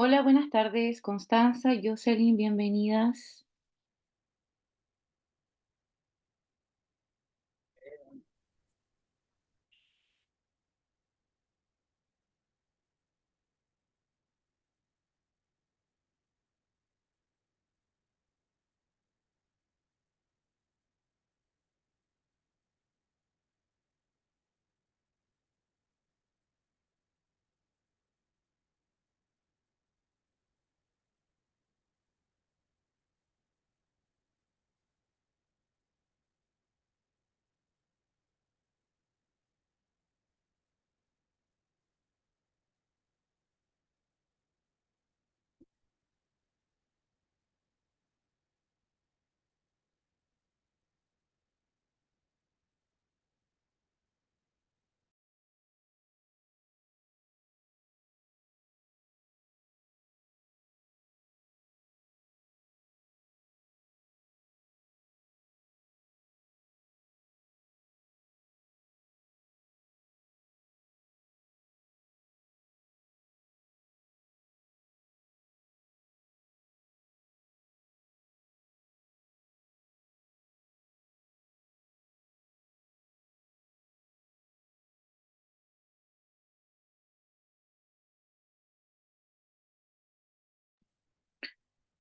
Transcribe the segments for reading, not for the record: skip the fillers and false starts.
Hola, buenas tardes, Constanza, Jocelyn, bienvenidas.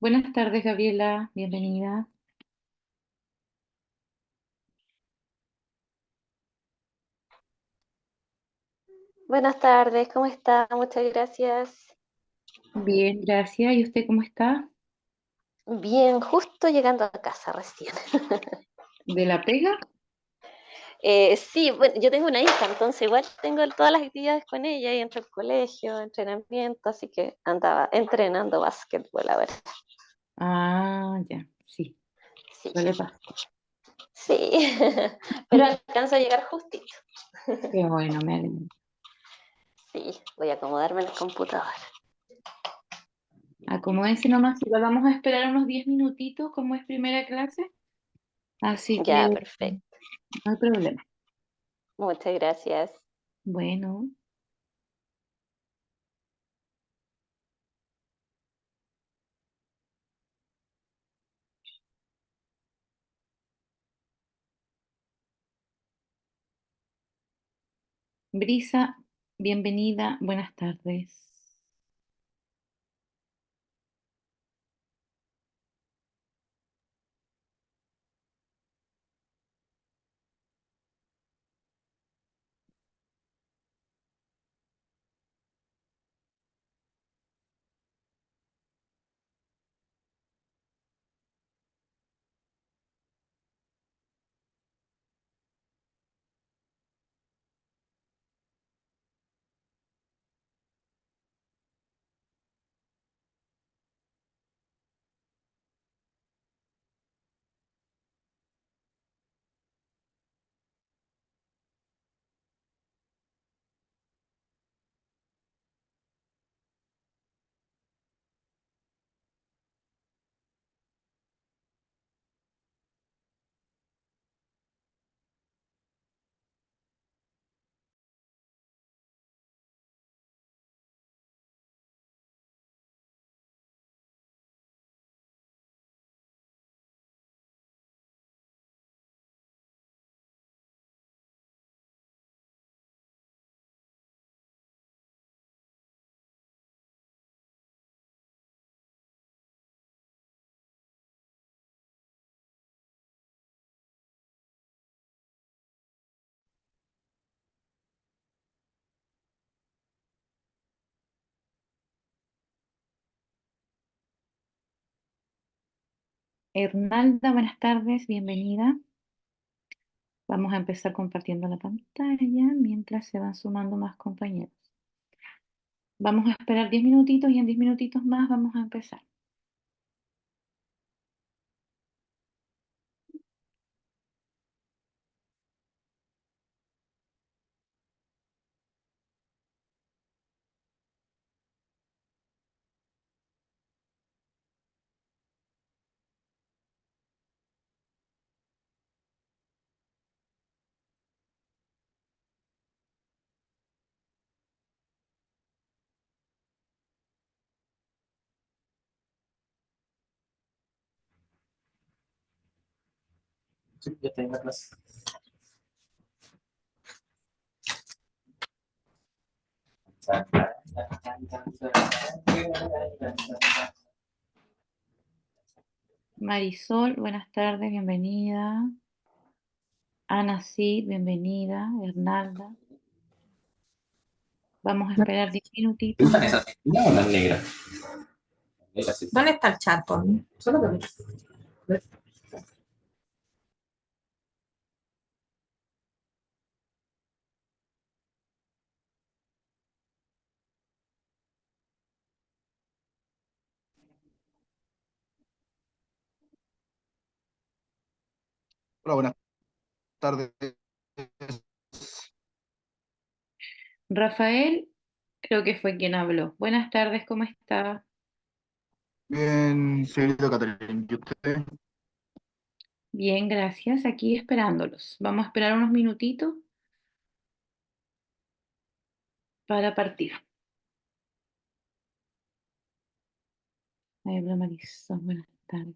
Buenas tardes, Gabriela, bienvenida. Buenas tardes, ¿cómo está? Muchas gracias. Bien, gracias. ¿Y usted cómo está? Bien, justo llegando a casa recién. ¿De la pega? Sí, bueno, yo tengo una hija, entonces igual tengo todas las actividades con ella y entre el colegio, entrenamiento, así que andaba entrenando básquetbol, a ver. Ah, ya, sí, Sí, suele pasar. sí, pero alcanzo a llegar justito. Qué bueno, me alegro. Sí, voy a acomodarme en el computador. Acomódense nomás, igual vamos a esperar unos 10 minutitos como es primera clase, así que Ya, perfecto. no hay problema. Muchas gracias. Bueno, Brisa, bienvenida, buenas tardes. Hernalda, buenas tardes, bienvenida. Vamos a empezar compartiendo la pantalla mientras se van sumando más compañeros. Vamos a esperar 10 minutitos y en 10 minutitos más vamos a empezar. Sí, ya está en la clase. Marisol, buenas tardes, bienvenida. Ana, sí, bienvenida. Hernalda. Vamos a esperar 10 ¿Te minutitos gustan más. esas negras o las negras? Esas sí. ¿Dónde está el chat, por mí? Solo por mí. Hola, buenas tardes. Rafael, creo que fue quien habló. Buenas tardes, ¿cómo está? Bien, señorita Catalina, ¿y usted? Bien, gracias. Aquí esperándolos. Vamos a esperar unos minutitos para partir. Ahí habla Marisol, buenas tardes.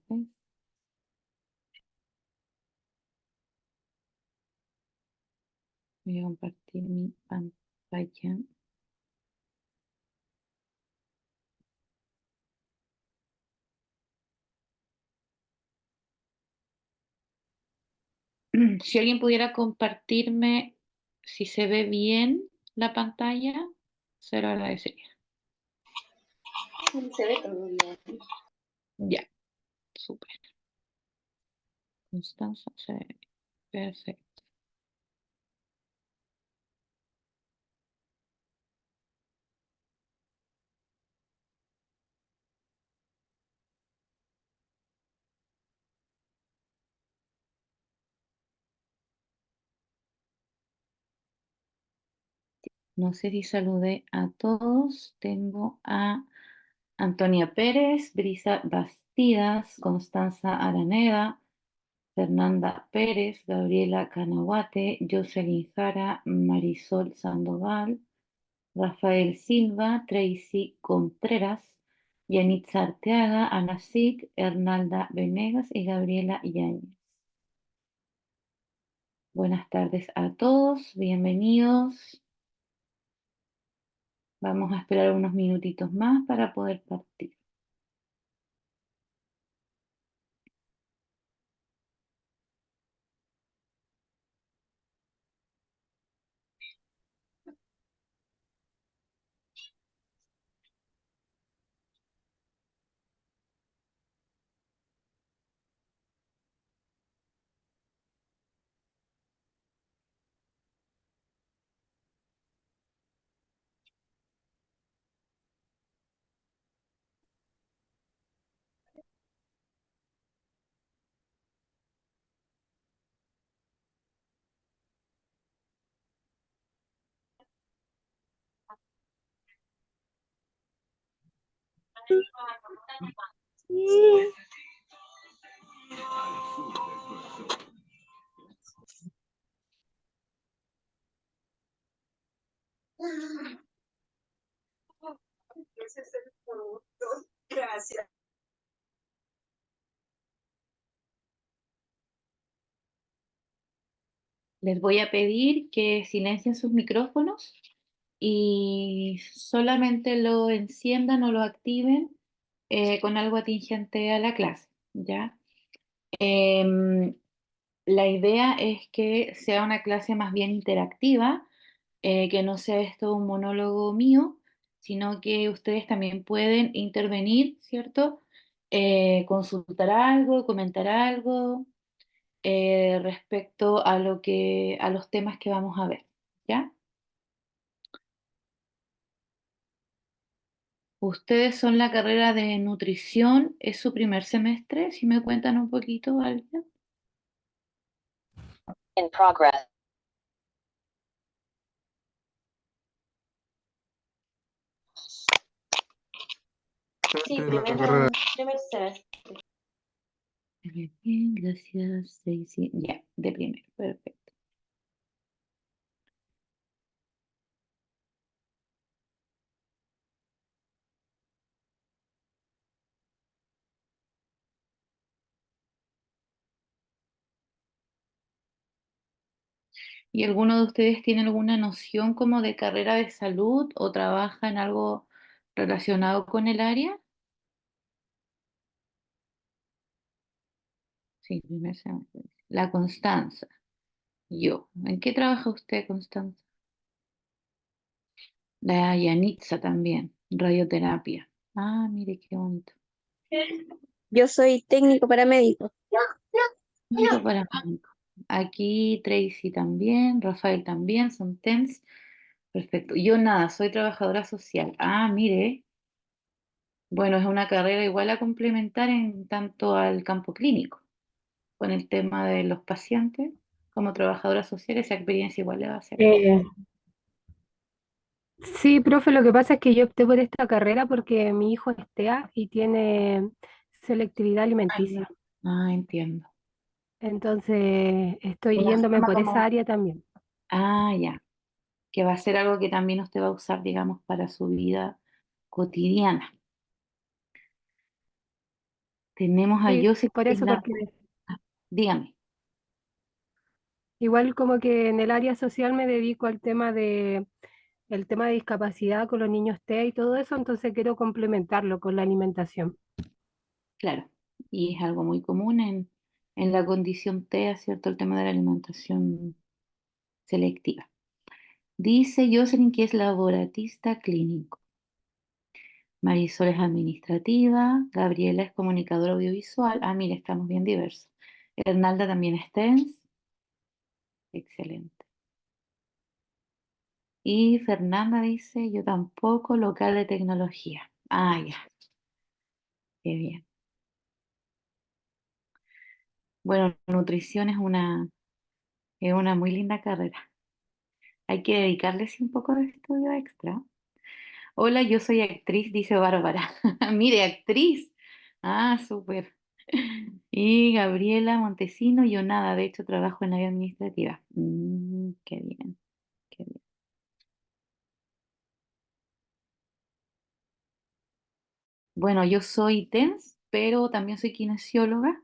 Voy a compartir mi pantalla. Si alguien pudiera compartirme si se ve bien la pantalla, se lo agradecería. Se ve todo bien. Ya, súper. Constanza, se ve. Perfecto. No sé si saludé a todos. Tengo a Antonia Pérez, Brisa Bastidas, Constanza Araneda, Fernanda Pérez, Gabriela Canahuate, Jocelyn Jara, Marisol Sandoval, Rafael Silva, Tracy Contreras, Yanitza Arteaga, Ana Cid, Hernalda Venegas y Gabriela Yáñez. Buenas tardes a todos, bienvenidos. Vamos a esperar unos minutitos más para poder partir. Gracias. Les voy a pedir que silencien sus micrófonos y solamente lo enciendan o lo activen con algo atingente a la clase, ¿ya? Em, la idea es que sea una clase más bien interactiva, que no sea esto un monólogo mío, sino que ustedes también pueden intervenir, ¿cierto? Consultar algo, comentar algo respecto a a los temas que vamos a ver, ¿ya? Ustedes son la carrera de nutrición, es su primer semestre, si me cuentan un poquito, alguien. In progress. Sí, La carrera primer semestre. Bien, gracias, Stacy. Ya, de primero, perfecto. ¿Y alguno de ustedes tiene alguna noción como de carrera de salud o trabaja en algo relacionado con el área? Sí, primer semestre. La Constanza. Yo. ¿En qué trabaja usted, Constanza? La Yanitza también. Radioterapia. Ah, mire qué bonito. Yo soy técnico paramédico. Técnico paramédico. Aquí Tracy también, Rafael también, son TENS. Perfecto. Yo nada, soy trabajadora social. Ah, mire. Bueno, es una carrera igual a complementar en tanto al campo clínico, con el tema de los pacientes. Como trabajadora social, esa experiencia igual le va a servir. Eh, sí, profe, lo que pasa es que yo opté por esta carrera porque mi hijo es TEA y tiene selectividad Ay, no. alimenticia. Ah, entiendo. Entonces estoy Una yéndome forma por esa como, área también. ah, ya, que va a ser algo que también usted va a usar, digamos, para su vida cotidiana. Tenemos a Sí, Joseph por eso, Ignacio. porque Ah, dígame. igual como que en el área social me dedico al tema el tema de discapacidad con los niños TEA y todo eso, entonces quiero complementarlo con la alimentación. Claro, y es algo muy común en la condición TEA, ¿cierto? El tema de la alimentación selectiva. Dice Jocelyn que es laboratista clínico. Marisol es administrativa. Gabriela es comunicadora audiovisual. Ah, mira, estamos bien diversos. Hernalda también es TENS. Excelente. Y Fernanda dice, yo tampoco, local de tecnología. Ah, ya, qué bien. Bueno, nutrición es una muy linda carrera. Hay que dedicarle sí, un poco de estudio extra. Hola, yo soy actriz, dice Bárbara. Mire, actriz. Ah, súper. Y Gabriela Montesino, yo nada, de hecho trabajo en la área administrativa. Qué bien, qué bien. Bueno, yo soy TENS, pero también soy kinesióloga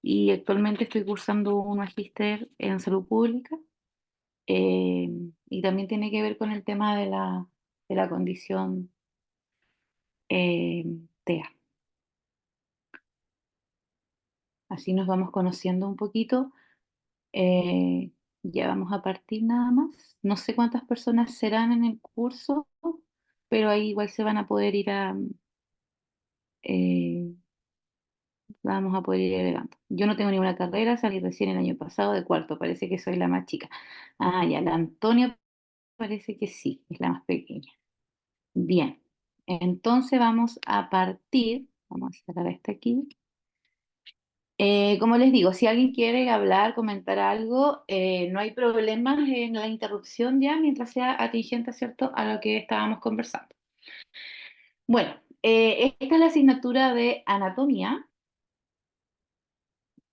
y actualmente estoy cursando un magíster en salud pública, eh, y también tiene que ver con el tema de la condición TEA. Así nos vamos conociendo un poquito. Ya vamos a partir nada más. No sé cuántas personas serán en el curso, pero ahí igual se van a poder ir eh, vamos a poder ir agregando. Yo no tengo ninguna carrera, salí recién el año pasado de cuarto, parece que soy la más chica. Ah, ya, la Antonia parece que sí, es la más pequeña. Bien, entonces vamos a partir, vamos a sacar esta aquí. Como les digo, si alguien quiere hablar, comentar algo, no hay problemas en la interrupción ya, mientras sea atingente, ¿cierto?, a lo que estábamos conversando. Bueno, esta es la asignatura de anatomía.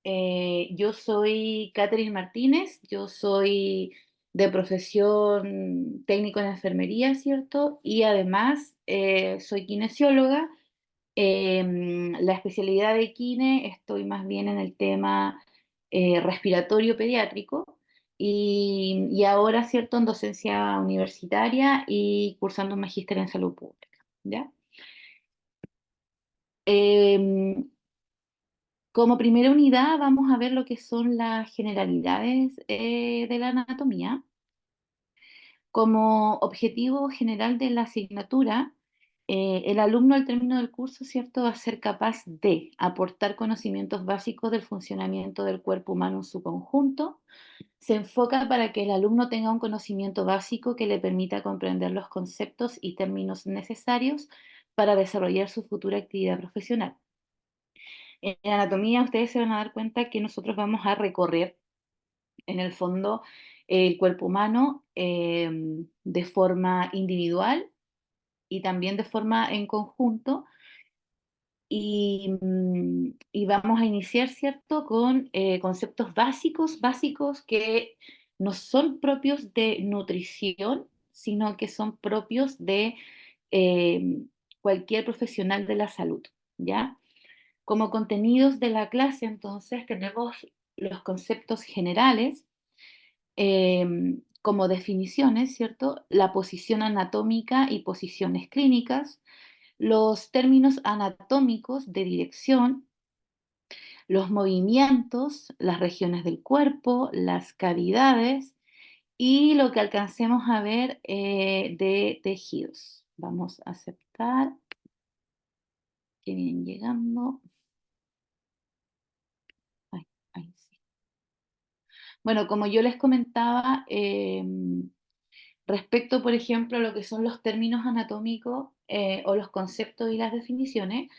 Yo soy Catherine Martínez, yo soy de profesión técnico en enfermería, ¿cierto? Y además soy kinesióloga. La especialidad de kine, estoy más bien en el tema respiratorio pediátrico y ahora, ¿cierto?, en docencia universitaria y cursando un magíster en salud pública, ¿ya? Em, Como primera unidad vamos a ver lo que son las generalidades de la anatomía. Como objetivo general de la asignatura, el alumno al término del curso, ¿cierto?, va a ser capaz de aportar conocimientos básicos del funcionamiento del cuerpo humano en su conjunto. Se enfoca para que el alumno tenga un conocimiento básico que le permita comprender los conceptos y términos necesarios para desarrollar su futura actividad profesional. En anatomía ustedes se van a dar cuenta que nosotros vamos a recorrer en el fondo el cuerpo humano de forma individual y también de forma en conjunto y vamos a iniciar, ¿cierto?, con conceptos básicos que no son propios de nutrición, sino que son propios de eh, cualquier profesional de la salud, ¿ya? Como contenidos de la clase, entonces, tenemos los conceptos generales, como definiciones, ¿cierto? La posición anatómica y posiciones clínicas, los términos anatómicos de dirección, los movimientos, las regiones del cuerpo, las cavidades y lo que alcancemos a ver de tejidos. Vamos a aceptar que vienen llegando. Ay, ahí sí. Bueno, como yo les comentaba, respecto, por ejemplo, a lo que son los términos anatómicos o los conceptos y las definiciones,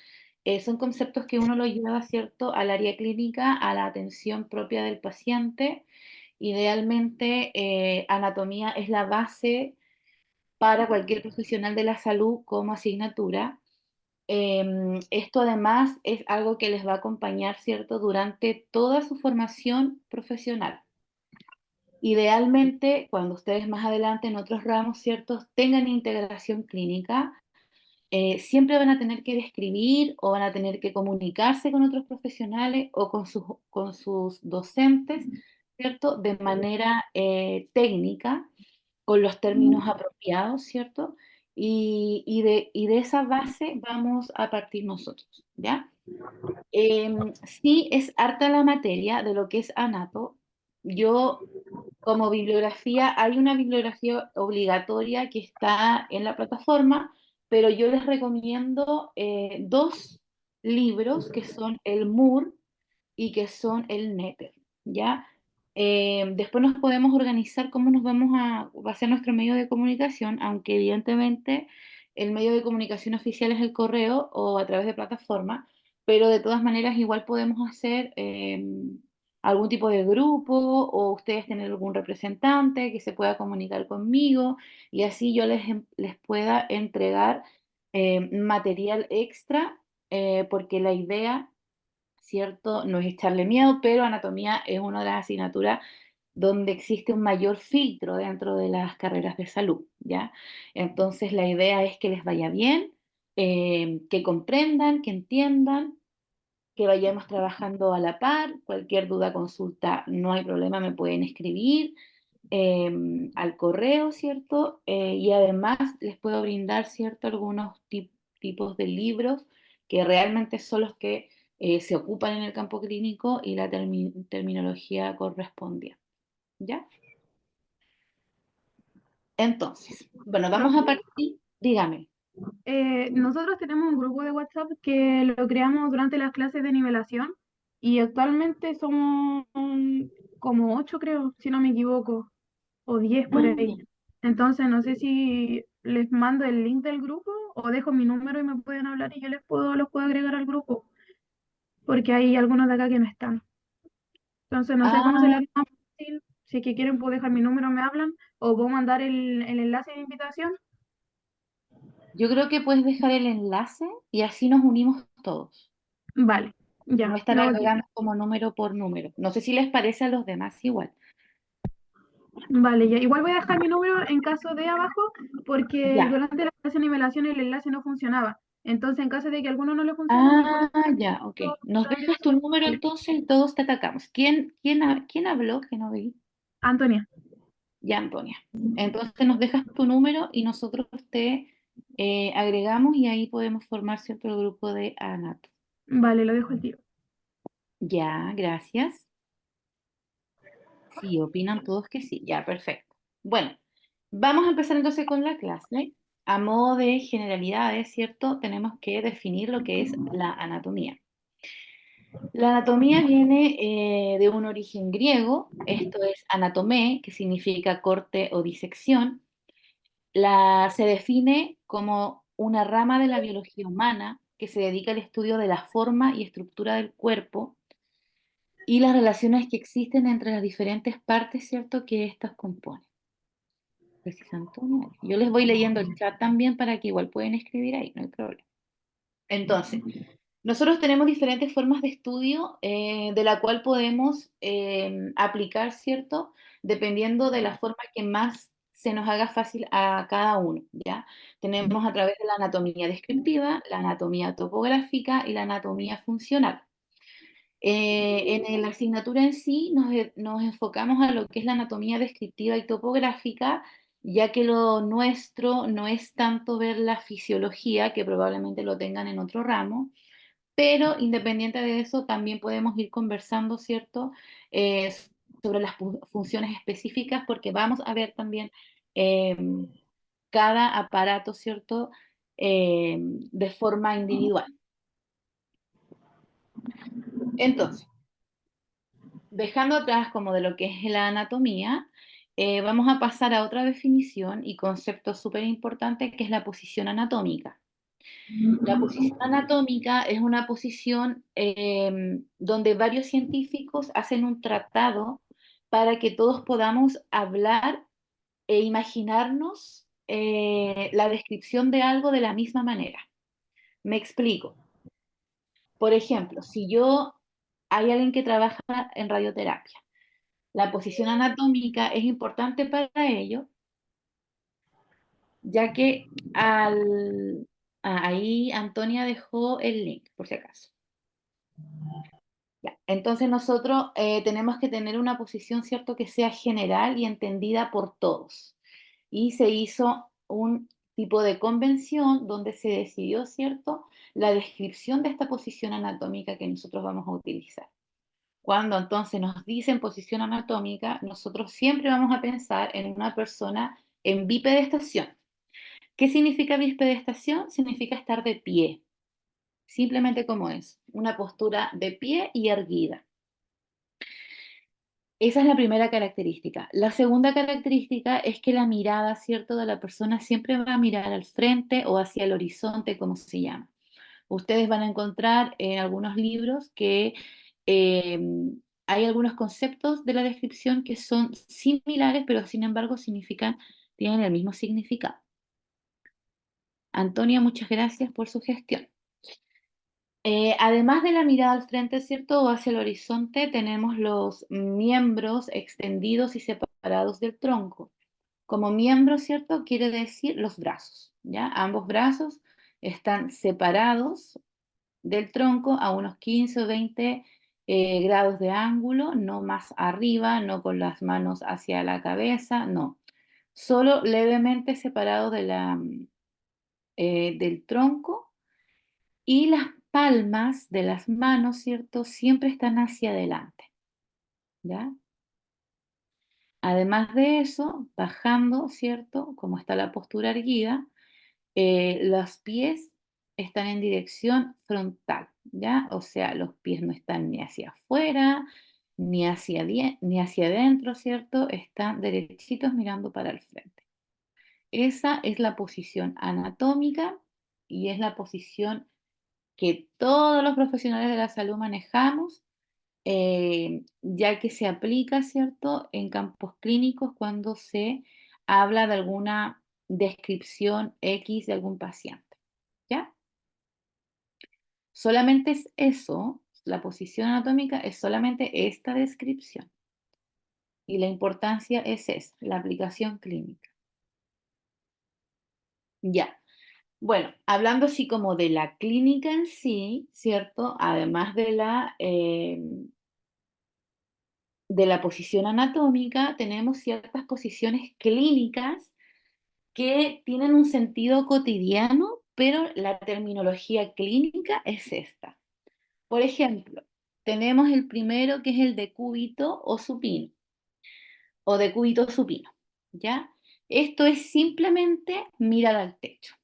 son conceptos que uno lo lleva, ¿cierto?, al área clínica, a la atención propia del paciente. Idealmente, anatomía es la base para cualquier profesional de la salud como asignatura. Esto además es algo que les va a acompañar, ¿cierto?, durante toda su formación profesional. Idealmente, cuando ustedes más adelante en otros ramos, ¿cierto?, tengan integración clínica, siempre van a tener que describir o van a tener que comunicarse con otros profesionales o con sus docentes, ¿cierto?, de manera técnica, con los términos apropiados, ¿cierto? Y de esa base vamos a partir nosotros, ¿ya? Sí, es harta la materia de lo que es anato. Yo, como bibliografía, hay una bibliografía obligatoria que está en la plataforma, pero yo les recomiendo dos libros que son el MUR y que son el Netter, ¿ya? Después nos podemos organizar cómo va a ser nuestro medio de comunicación, aunque evidentemente el medio de comunicación oficial es el correo o a través de plataforma, pero de todas maneras igual podemos hacer algún tipo de grupo o ustedes tener algún representante que se pueda comunicar conmigo y así yo les pueda entregar material extra, porque la idea, ¿cierto? No es echarle miedo, pero anatomía es una de las asignaturas donde existe un mayor filtro dentro de las carreras de salud, ¿ya? Entonces la idea es que les vaya bien, que comprendan, que entiendan, que vayamos trabajando a la par, cualquier duda, consulta, no hay problema, me pueden escribir al correo, ¿cierto? Y además les puedo brindar, ¿cierto? Algunos tipos de libros que realmente son los que se ocupan en el campo clínico y la terminología correspondiente, ¿ya? Entonces, bueno, vamos a Profe, partir, dígame. nosotros tenemos un grupo de WhatsApp que lo creamos durante las clases de nivelación y actualmente somos como 8, creo, si no me equivoco, o 10 por Ah, ahí. ya. Entonces no sé si les mando el link del grupo o dejo mi número y me pueden hablar y yo los puedo agregar al grupo, porque hay algunos de acá que no están. Entonces no sé cómo se les Ah, hace más fácil. Si es que quieren puedo dejar mi número, me hablan, o puedo mandar el enlace de invitación. yo creo que puedes dejar el enlace y así nos unimos todos. Vale, No ya, estar lo hago aquí. agregando como número por número. No sé si les parece a los demás igual. Vale, ya. Igual voy a dejar mi número en caso de abajo, porque Ya. durante la clase de nivelación el enlace no funcionaba. Entonces, en caso de que alguno no le funcione, me puede Ah, ya, ok. Nos también dejas tu número hacer. entonces y todos te atacamos. ¿Quién habló que no vi? Antonia, Ya, Antonia. Entonces nos dejas tu número y nosotros te agregamos y ahí podemos formar cierto grupo de ANAT. vale, lo dejo el tiro. Ya, gracias. Sí, opinan todos que sí. Ya, perfecto. Bueno, vamos a empezar entonces con la clase. A modo de generalidades, ¿cierto? Tenemos que definir lo que es la anatomía. La anatomía viene de un origen griego, esto es anatomé, que significa corte o disección. Se define como una rama de la biología humana que se dedica al estudio de la forma y estructura del cuerpo y las relaciones que existen entre las diferentes partes, ¿cierto?, que éstas componen. Gracias, Antonio. Yo les voy leyendo el chat también para que igual pueden escribir ahí, no hay problema. Entonces, nosotros tenemos diferentes formas de estudio de la cual podemos aplicar, ¿cierto? Dependiendo de la forma que más se nos haga fácil a cada uno, ¿ya? Tenemos a través de la anatomía descriptiva, la anatomía topográfica y la anatomía funcional. En la asignatura en sí nos enfocamos a lo que es la anatomía descriptiva y topográfica, ya que lo nuestro no es tanto ver la fisiología, que probablemente lo tengan en otro ramo, pero independiente de eso, también podemos ir conversando, ¿cierto? Eh, sobre las funciones específicas, porque vamos a ver también eh, cada aparato, ¿cierto? De forma individual. Entonces, dejando atrás como de lo que es la anatomía, vamos a pasar a otra definición y concepto súper importante que es la posición anatómica. La posición anatómica es una posición donde varios científicos hacen un tratado para que todos podamos hablar e imaginarnos la descripción de algo de la misma manera. Me explico. Por ejemplo, si hay alguien que trabaja en radioterapia, la posición anatómica es importante para ello, ya que ahí Antonia dejó el link, por si acaso. Ya, entonces nosotros tenemos que tener una posición, ¿cierto?, que sea general y entendida por todos. Y se hizo un tipo de convención donde se decidió, ¿cierto?, la descripción de esta posición anatómica que nosotros vamos a utilizar. Cuando entonces nos dicen posición anatómica, nosotros siempre vamos a pensar en una persona en bipedestación. ¿Qué significa bipedestación? Significa estar de pie, simplemente como es, una postura de pie y erguida. Esa es la primera característica. La segunda característica es que la mirada, ¿cierto?, de la persona siempre va a mirar al frente o hacia el horizonte, como se llama. Ustedes van a encontrar en algunos libros que eh, hay algunos conceptos de la descripción que son similares, pero sin embargo tienen el mismo significado. Antonia, muchas gracias por su gestión. Además de la mirada al frente, ¿cierto?, o hacia el horizonte, tenemos los miembros extendidos y separados del tronco. Como miembro, ¿cierto?, quiere decir los brazos, ¿ya? Ambos brazos están separados del tronco a unos 15 o 20 grados de ángulo, no más arriba, no con las manos hacia la cabeza, no. Solo levemente separado del tronco, y las palmas de las manos, ¿cierto?, siempre están hacia adelante, ¿ya? Además de eso, bajando, ¿cierto?, como está la postura erguida, los pies están en dirección frontal, ¿ya? O sea, los pies no están ni hacia afuera, ni hacia adentro, ¿cierto? Están derechitos mirando para el frente. Esa es la posición anatómica y es la posición que todos los profesionales de la salud manejamos, ya que se aplica, ¿cierto?, en campos clínicos cuando se habla de alguna descripción X de algún paciente, ¿ya? Solamente es eso, la posición anatómica es solamente esta descripción. Y la importancia es esa, la aplicación clínica. Ya. Bueno, hablando así como de la clínica en sí, ¿cierto? Además de la posición anatómica, tenemos ciertas posiciones clínicas que tienen un sentido cotidiano, pero la terminología clínica es esta. Por ejemplo, tenemos el primero que es el decúbito o supino, o decúbito supino, ¿ya? Esto es simplemente mirar al techo.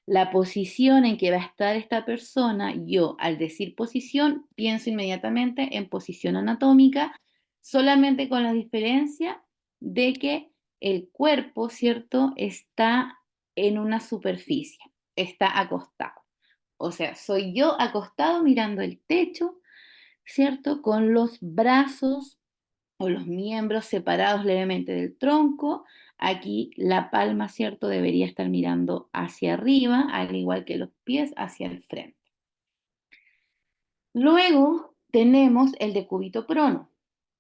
La posición en que va a estar esta persona, yo al decir posición, pienso inmediatamente en posición anatómica, solamente con la diferencia de que el cuerpo, ¿cierto?, está en una superficie, está acostado. O sea, soy yo acostado mirando el techo, ¿cierto?, con los brazos o los miembros separados levemente del tronco. Aquí la palma, ¿cierto?, debería estar mirando hacia arriba, al igual que los pies hacia el frente. Luego tenemos el decúbito prono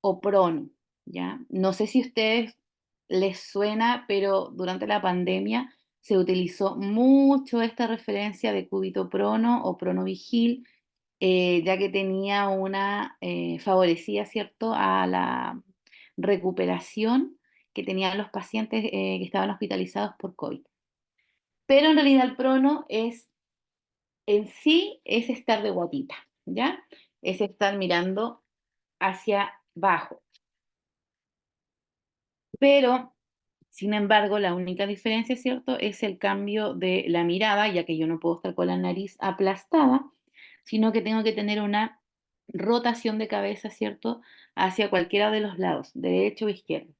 o prono, ¿ya? No sé si a ustedes les suena, pero durante la pandemia se utilizó mucho esta referencia de cúbito prono o prono vigil, ya que tenía favorecía, ¿cierto?, a la recuperación que tenían los pacientes que estaban hospitalizados por COVID. Pero en realidad el prono en sí es estar de guatita, ¿ya? Es estar mirando hacia abajo. Pero, sin embargo, la única diferencia, ¿cierto?, es el cambio de la mirada, ya que yo no puedo estar con la nariz aplastada, sino que tengo que tener una rotación de cabeza, ¿cierto?, hacia cualquiera de los lados, derecho o izquierdo.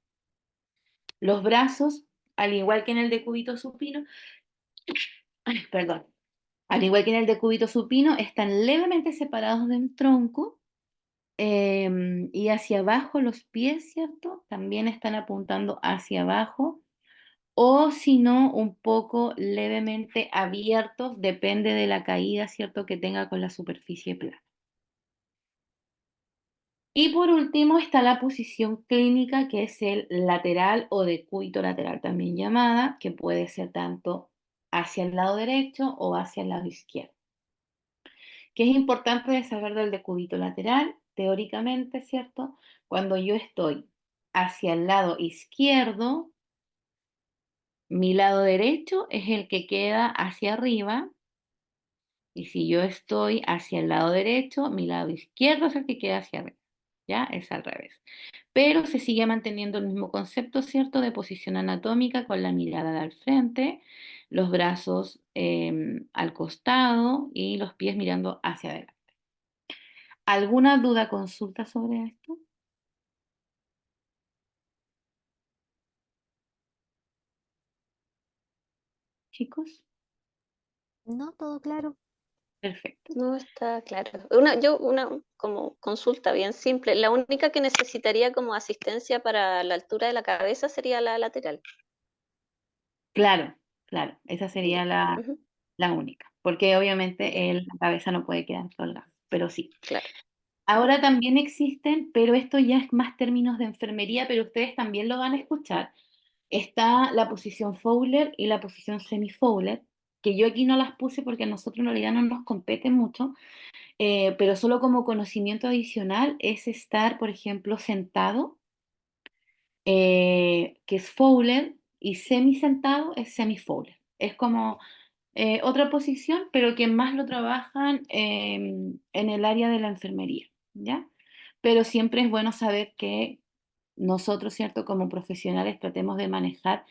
Los brazos, al igual que en el decúbito supino, perdón, al igual que en el decúbito supino, están levemente separados del tronco, y hacia abajo los pies, ¿cierto? También están apuntando hacia abajo, o si no, un poco levemente abiertos, depende de la caída, ¿cierto?, que tenga con la superficie plana. Y por último está la posición clínica, que es el lateral o decúbito lateral también llamada, que puede ser tanto hacia el lado derecho o hacia el lado izquierdo. ¿Qué es importante de saber del decúbito lateral? Teóricamente, ¿cierto? Cuando yo estoy hacia el lado izquierdo, mi lado derecho es el que queda hacia arriba, y si yo estoy hacia el lado derecho, mi lado izquierdo es el que queda hacia arriba. ¿Ya? Es al revés. Pero se sigue manteniendo el mismo concepto, ¿cierto?, de posición anatómica con la mirada al frente, los brazos al costado y los pies mirando hacia adelante. ¿Alguna duda, consulta sobre esto, chicos? No, todo claro. Perfecto. No está claro. Una como consulta bien simple. La única que necesitaría como asistencia para la altura de la cabeza sería la lateral. Claro, claro, esa sería Ya. la, Ujú, la única, porque obviamente la cabeza no puede quedar colgada, pero sí. claro. Ahora también existen, pero esto ya es más términos de enfermería, pero ustedes también lo van a escuchar. Está la posición Fowler y la posición semi-Fowler, que yo aquí no las puse porque a nosotros en realidad no nos compete mucho, pero solo como conocimiento adicional es estar, por ejemplo, sentado, que es Fowler, y semi-sentado es semi-Fowler. Es como otra posición, pero que más lo trabajan en el área de la enfermería, ¿ya? Pero siempre es bueno saber que nosotros, ¿cierto?, como profesionales tratemos de manejar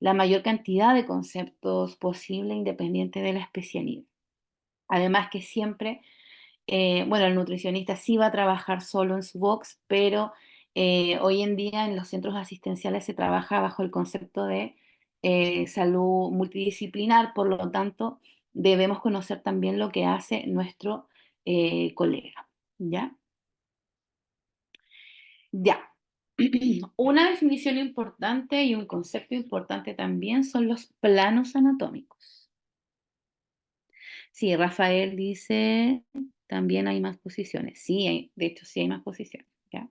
la mayor cantidad de conceptos posible independiente de la especialidad. Además que siempre, bueno, el nutricionista sí va a trabajar solo en su box, pero hoy en día en los centros asistenciales se trabaja bajo el concepto de salud multidisciplinar, por lo tanto, debemos conocer también lo que hace nuestro colega, ¿ya? Ya. Una definición importante y un concepto importante también son los planos anatómicos. Sí, Rafael dice, también hay más posiciones. Sí, de hecho, sí hay más posiciones. ¿Ya?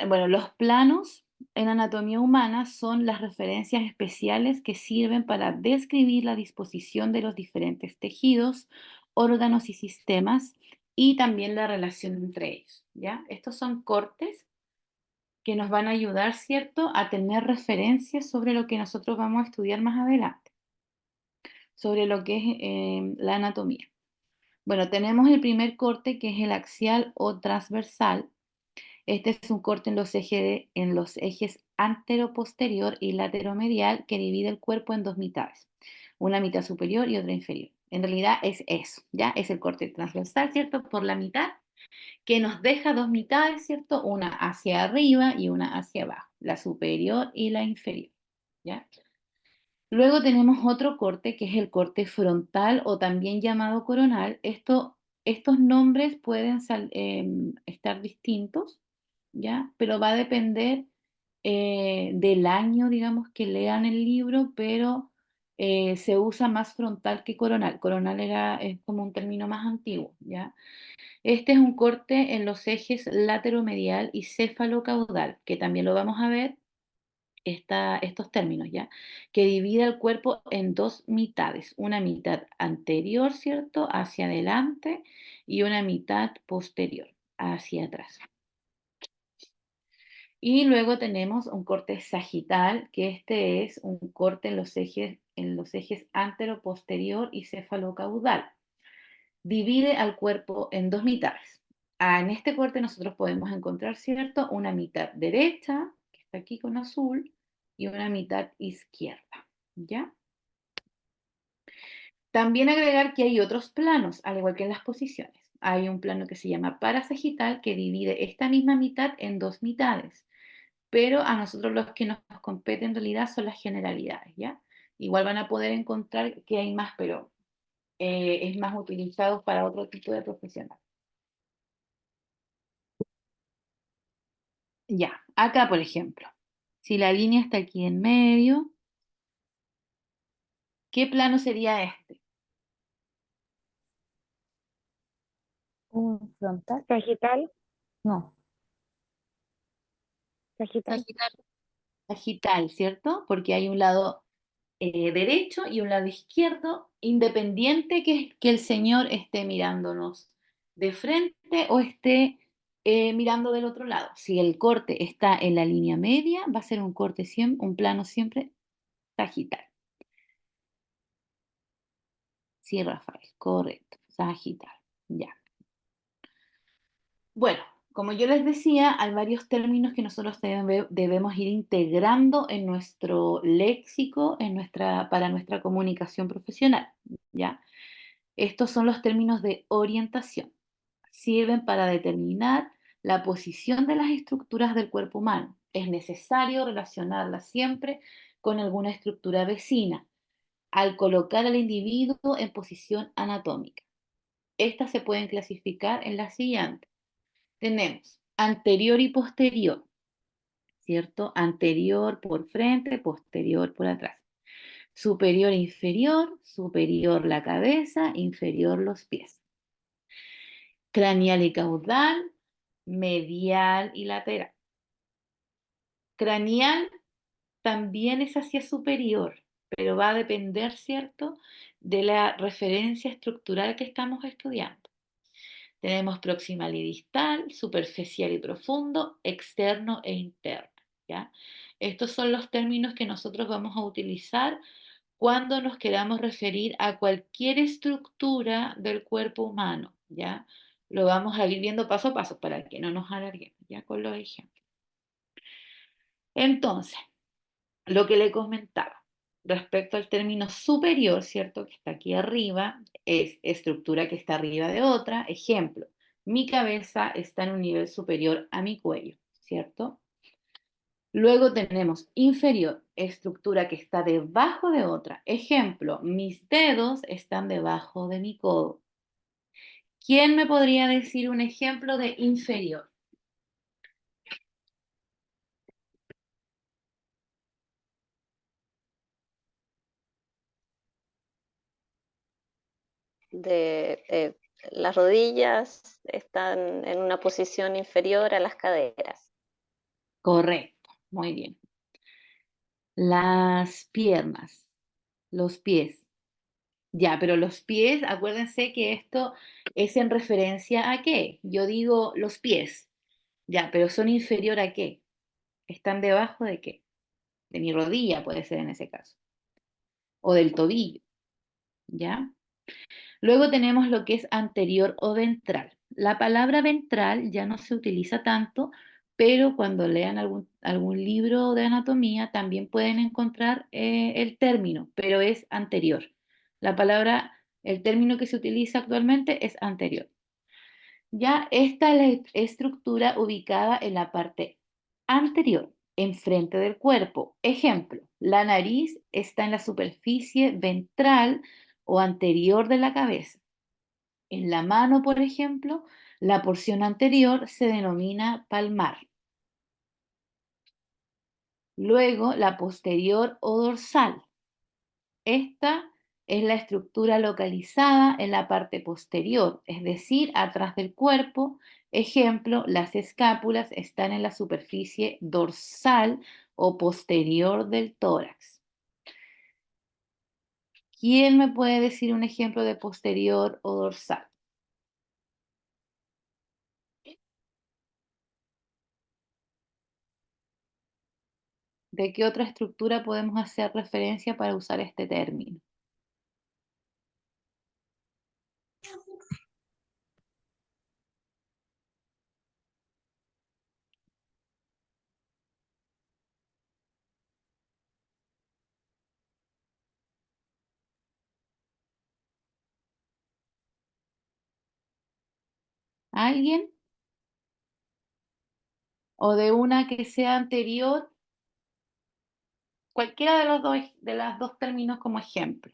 Bueno, los planos en anatomía humana son las referencias especiales que sirven para describir la disposición de los diferentes tejidos, órganos y sistemas y también la relación entre ellos. ¿Ya? Estos son cortes que nos van a ayudar, ¿cierto?, a tener referencias sobre lo que nosotros vamos a estudiar más adelante, sobre lo que es la anatomía. Bueno, tenemos el primer corte que es el axial o transversal. Este es un corte en los ejes antero-posterior y lateromedial que divide el cuerpo en dos mitades, una mitad superior y otra inferior. En realidad es eso, ¿ya? Es el corte transversal, ¿cierto? Por la mitad, que nos deja dos mitades, ¿cierto? Una hacia arriba y una hacia abajo, la superior y la inferior, ¿ya? Luego tenemos otro corte que es el corte frontal o también llamado coronal. Estos nombres pueden estar distintos, ¿ya? Pero va a depender del año, digamos, que lean el libro, pero se usa más frontal que coronal. Coronal es como un término más antiguo, ¿ya? Este es un corte en los ejes lateromedial y céfalo-caudal, que también lo vamos a ver estos términos, ¿ya? Que divide el cuerpo en dos mitades, una mitad anterior, ¿cierto? Hacia adelante y una mitad posterior, hacia atrás. Y luego tenemos un corte sagital, que este es un corte en los ejes antero-posterior y cefalocaudal. Divide al cuerpo en dos mitades. En este corte nosotros podemos encontrar, ¿cierto? Una mitad derecha, que está aquí con azul, y una mitad izquierda, ¿ya? También agregar que hay otros planos, al igual que en las posiciones. Hay un plano que se llama parasagital, que divide esta misma mitad en dos mitades, pero a nosotros los que nos competen en realidad son las generalidades, ¿ya? Igual van a poder encontrar que hay más, pero es más utilizado para otro tipo de profesional. Ya, acá por ejemplo, si la línea está aquí en medio, ¿qué plano sería este? Un frontal. Sagital. No, Sagital. Sagital. Sagital, ¿cierto? Porque hay un lado derecho y un lado izquierdo, independiente que el Señor esté mirándonos de frente o esté mirando del otro lado. Si el corte está en la línea media, va a ser un corte siempre, un plano siempre sagital. Sí, Rafael, correcto, sagital, ya. Bueno, como yo les decía, hay varios términos que nosotros debemos ir integrando en nuestro léxico, para nuestra comunicación profesional, ¿ya? Estos son los términos de orientación. Sirven para determinar la posición de las estructuras del cuerpo humano. Es necesario relacionarlas siempre con alguna estructura vecina, al colocar al individuo en posición anatómica. Estas se pueden clasificar en la siguiente. Tenemos anterior y posterior, ¿cierto? Anterior por frente, posterior por atrás. Superior e inferior, superior la cabeza, inferior los pies. Craneal y caudal, medial y lateral. Craneal también es hacia superior, pero va a depender, ¿cierto?, de la referencia estructural que estamos estudiando. Tenemos proximal y distal, superficial y profundo, externo e interno, ¿ya? Estos son los términos que nosotros vamos a utilizar cuando nos queramos referir a cualquier estructura del cuerpo humano, ¿ya? Lo vamos a ir viendo paso a paso para que no nos alarguemos, ¿ya? Con los ejemplos. Entonces, lo que le comentaba respecto al término superior, ¿cierto? Que está aquí arriba, es estructura que está arriba de otra. Ejemplo, mi cabeza está en un nivel superior a mi cuello, ¿cierto? Luego tenemos inferior, estructura que está debajo de otra. Ejemplo, mis dedos están debajo de mi codo. ¿Quién me podría decir un ejemplo de inferior? Las rodillas están en una posición inferior a las caderas. Correcto, muy bien. Las piernas, los pies. Ya, pero los pies, acuérdense que esto es en referencia a qué. Yo digo los pies, ya, pero son inferior a qué. ¿Están debajo de qué? De mi rodilla puede ser en ese caso. O del tobillo, ¿ya? Luego tenemos lo que es anterior o ventral. La palabra ventral ya no se utiliza tanto, pero cuando lean algún libro de anatomía también pueden encontrar el término, pero es anterior. El término que se utiliza actualmente es anterior. Ya esta es la estructura ubicada en la parte anterior, enfrente del cuerpo. Ejemplo, la nariz está en la superficie ventral o anterior de la cabeza. En la mano, por ejemplo, la porción anterior se denomina palmar. Luego, la posterior o dorsal. Esta es la estructura localizada en la parte posterior, es decir, atrás del cuerpo. Ejemplo, las escápulas están en la superficie dorsal o posterior del tórax. ¿Quién me puede decir un ejemplo de posterior o dorsal? ¿De qué otra estructura podemos hacer referencia para usar este término? ¿Alguien? ¿O de una que sea anterior? Cualquiera de los dos términos como ejemplo.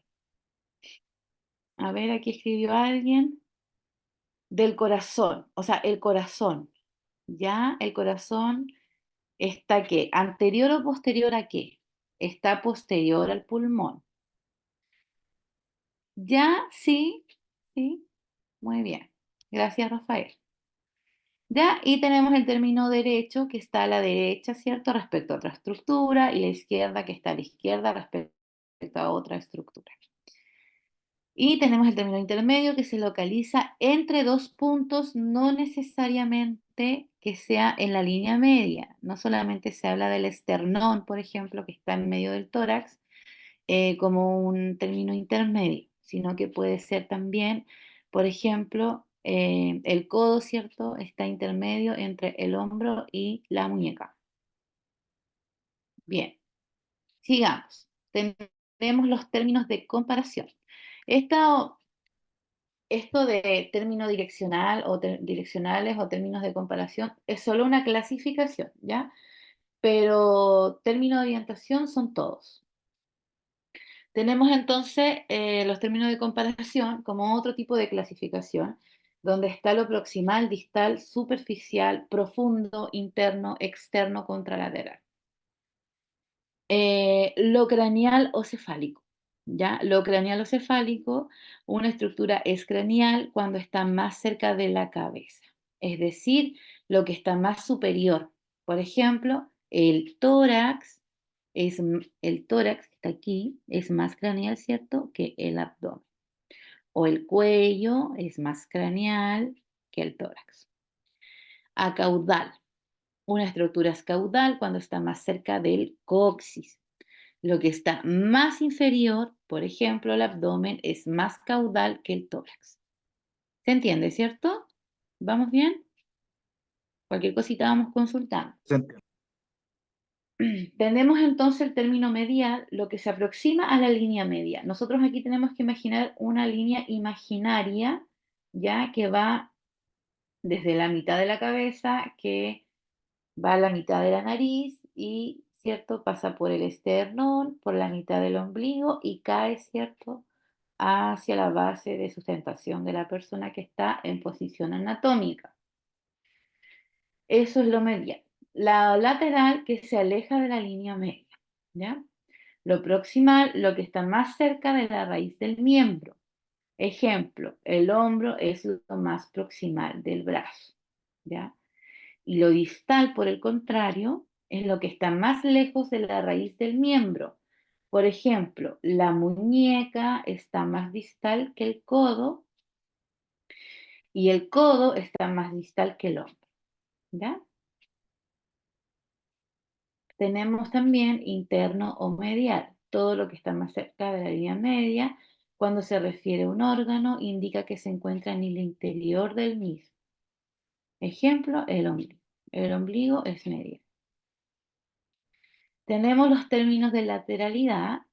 A ver, aquí escribió alguien. Del corazón, o sea, el corazón. ¿Ya? El corazón está ¿qué? ¿Anterior o posterior a qué? Está posterior al pulmón. ¿Ya? Sí, sí. Muy bien. Gracias, Rafael. Ya, y tenemos el término derecho que está a la derecha, ¿cierto? Respecto a otra estructura, y la izquierda que está a la izquierda respecto a otra estructura. Y tenemos el término intermedio que se localiza entre dos puntos, no necesariamente que sea en la línea media. No solamente se habla del esternón, por ejemplo, que está en medio del tórax, como un término intermedio, sino que puede ser también, por ejemplo, el codo, ¿cierto? Está intermedio entre el hombro y la muñeca. Bien, sigamos. Tenemos los términos de comparación. Esto de término direccional o direccionales o términos de comparación es solo una clasificación, ¿ya? Pero términos de orientación son todos. Tenemos entonces los términos de comparación como otro tipo de clasificación, donde está lo proximal, distal, superficial, profundo, interno, externo, contralateral. Lo craneal o cefálico, ¿ya? Lo craneal o cefálico, una estructura es craneal cuando está más cerca de la cabeza, es decir, lo que está más superior. Por ejemplo, el tórax que está aquí es más craneal, ¿cierto?, que el abdomen. O el cuello es más craneal que el tórax. Acaudal, una estructura es caudal cuando está más cerca del coxis. Lo que está más inferior, por ejemplo, el abdomen, es más caudal que el tórax. ¿Se entiende, cierto? ¿Vamos bien? Cualquier cosita vamos consultando. Se entiende. Tenemos entonces el término medial, lo que se aproxima a la línea media. Nosotros aquí tenemos que imaginar una línea imaginaria, ya que va desde la mitad de la cabeza, que va a la mitad de la nariz y, ¿cierto? Pasa por el esternón, por la mitad del ombligo y cae, ¿cierto?, hacia la base de sustentación de la persona que está en posición anatómica. Eso es lo medial. La lateral que se aleja de la línea media, ¿ya? Lo proximal, lo que está más cerca de la raíz del miembro. Ejemplo, el hombro es lo más proximal del brazo, ¿ya? Y lo distal, por el contrario, es lo que está más lejos de la raíz del miembro. Por ejemplo, la muñeca está más distal que el codo y el codo está más distal que el hombro, ¿ya? Tenemos también interno o medial. Todo lo que está más cerca de la línea media, cuando se refiere a un órgano, indica que se encuentra en el interior del mismo. Ejemplo, el ombligo. El ombligo es medial. Tenemos los términos de lateralidad.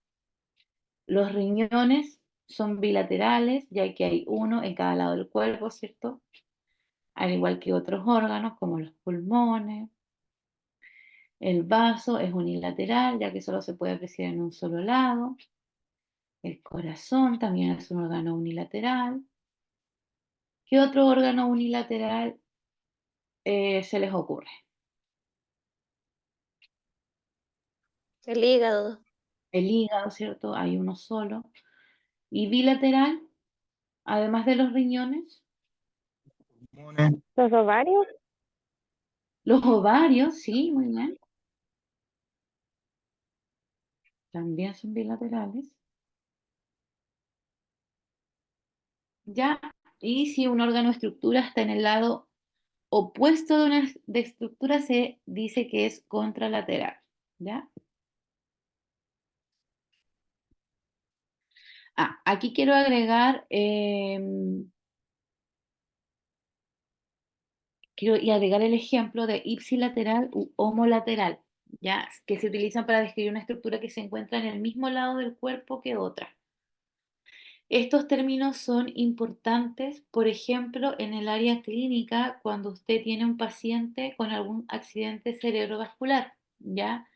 Los riñones son bilaterales, ya que hay uno en cada lado del cuerpo, ¿cierto? Al igual que otros órganos como los pulmones. El vaso es unilateral, ya que solo se puede apreciar en un solo lado. El corazón también es un órgano unilateral. ¿Qué otro órgano unilateral se les ocurre? El hígado. El hígado, ¿cierto? Hay uno solo. ¿Y bilateral? Además de los riñones. Pulmones, ¿Los ovarios? Los ovarios, sí, muy bien. también son bilaterales. ¿Ya? Y si un órgano o estructura está en el lado opuesto de una estructura, se dice que es contralateral. ¿Ya? Aquí quiero agregar, el ejemplo de ipsilateral u homolateral, ¿ya? Que se utilizan para describir una estructura que se encuentra en el mismo lado del cuerpo que otra. Estos términos son importantes, por ejemplo, en el área clínica, cuando usted tiene un paciente con algún accidente cerebrovascular, ¿ya?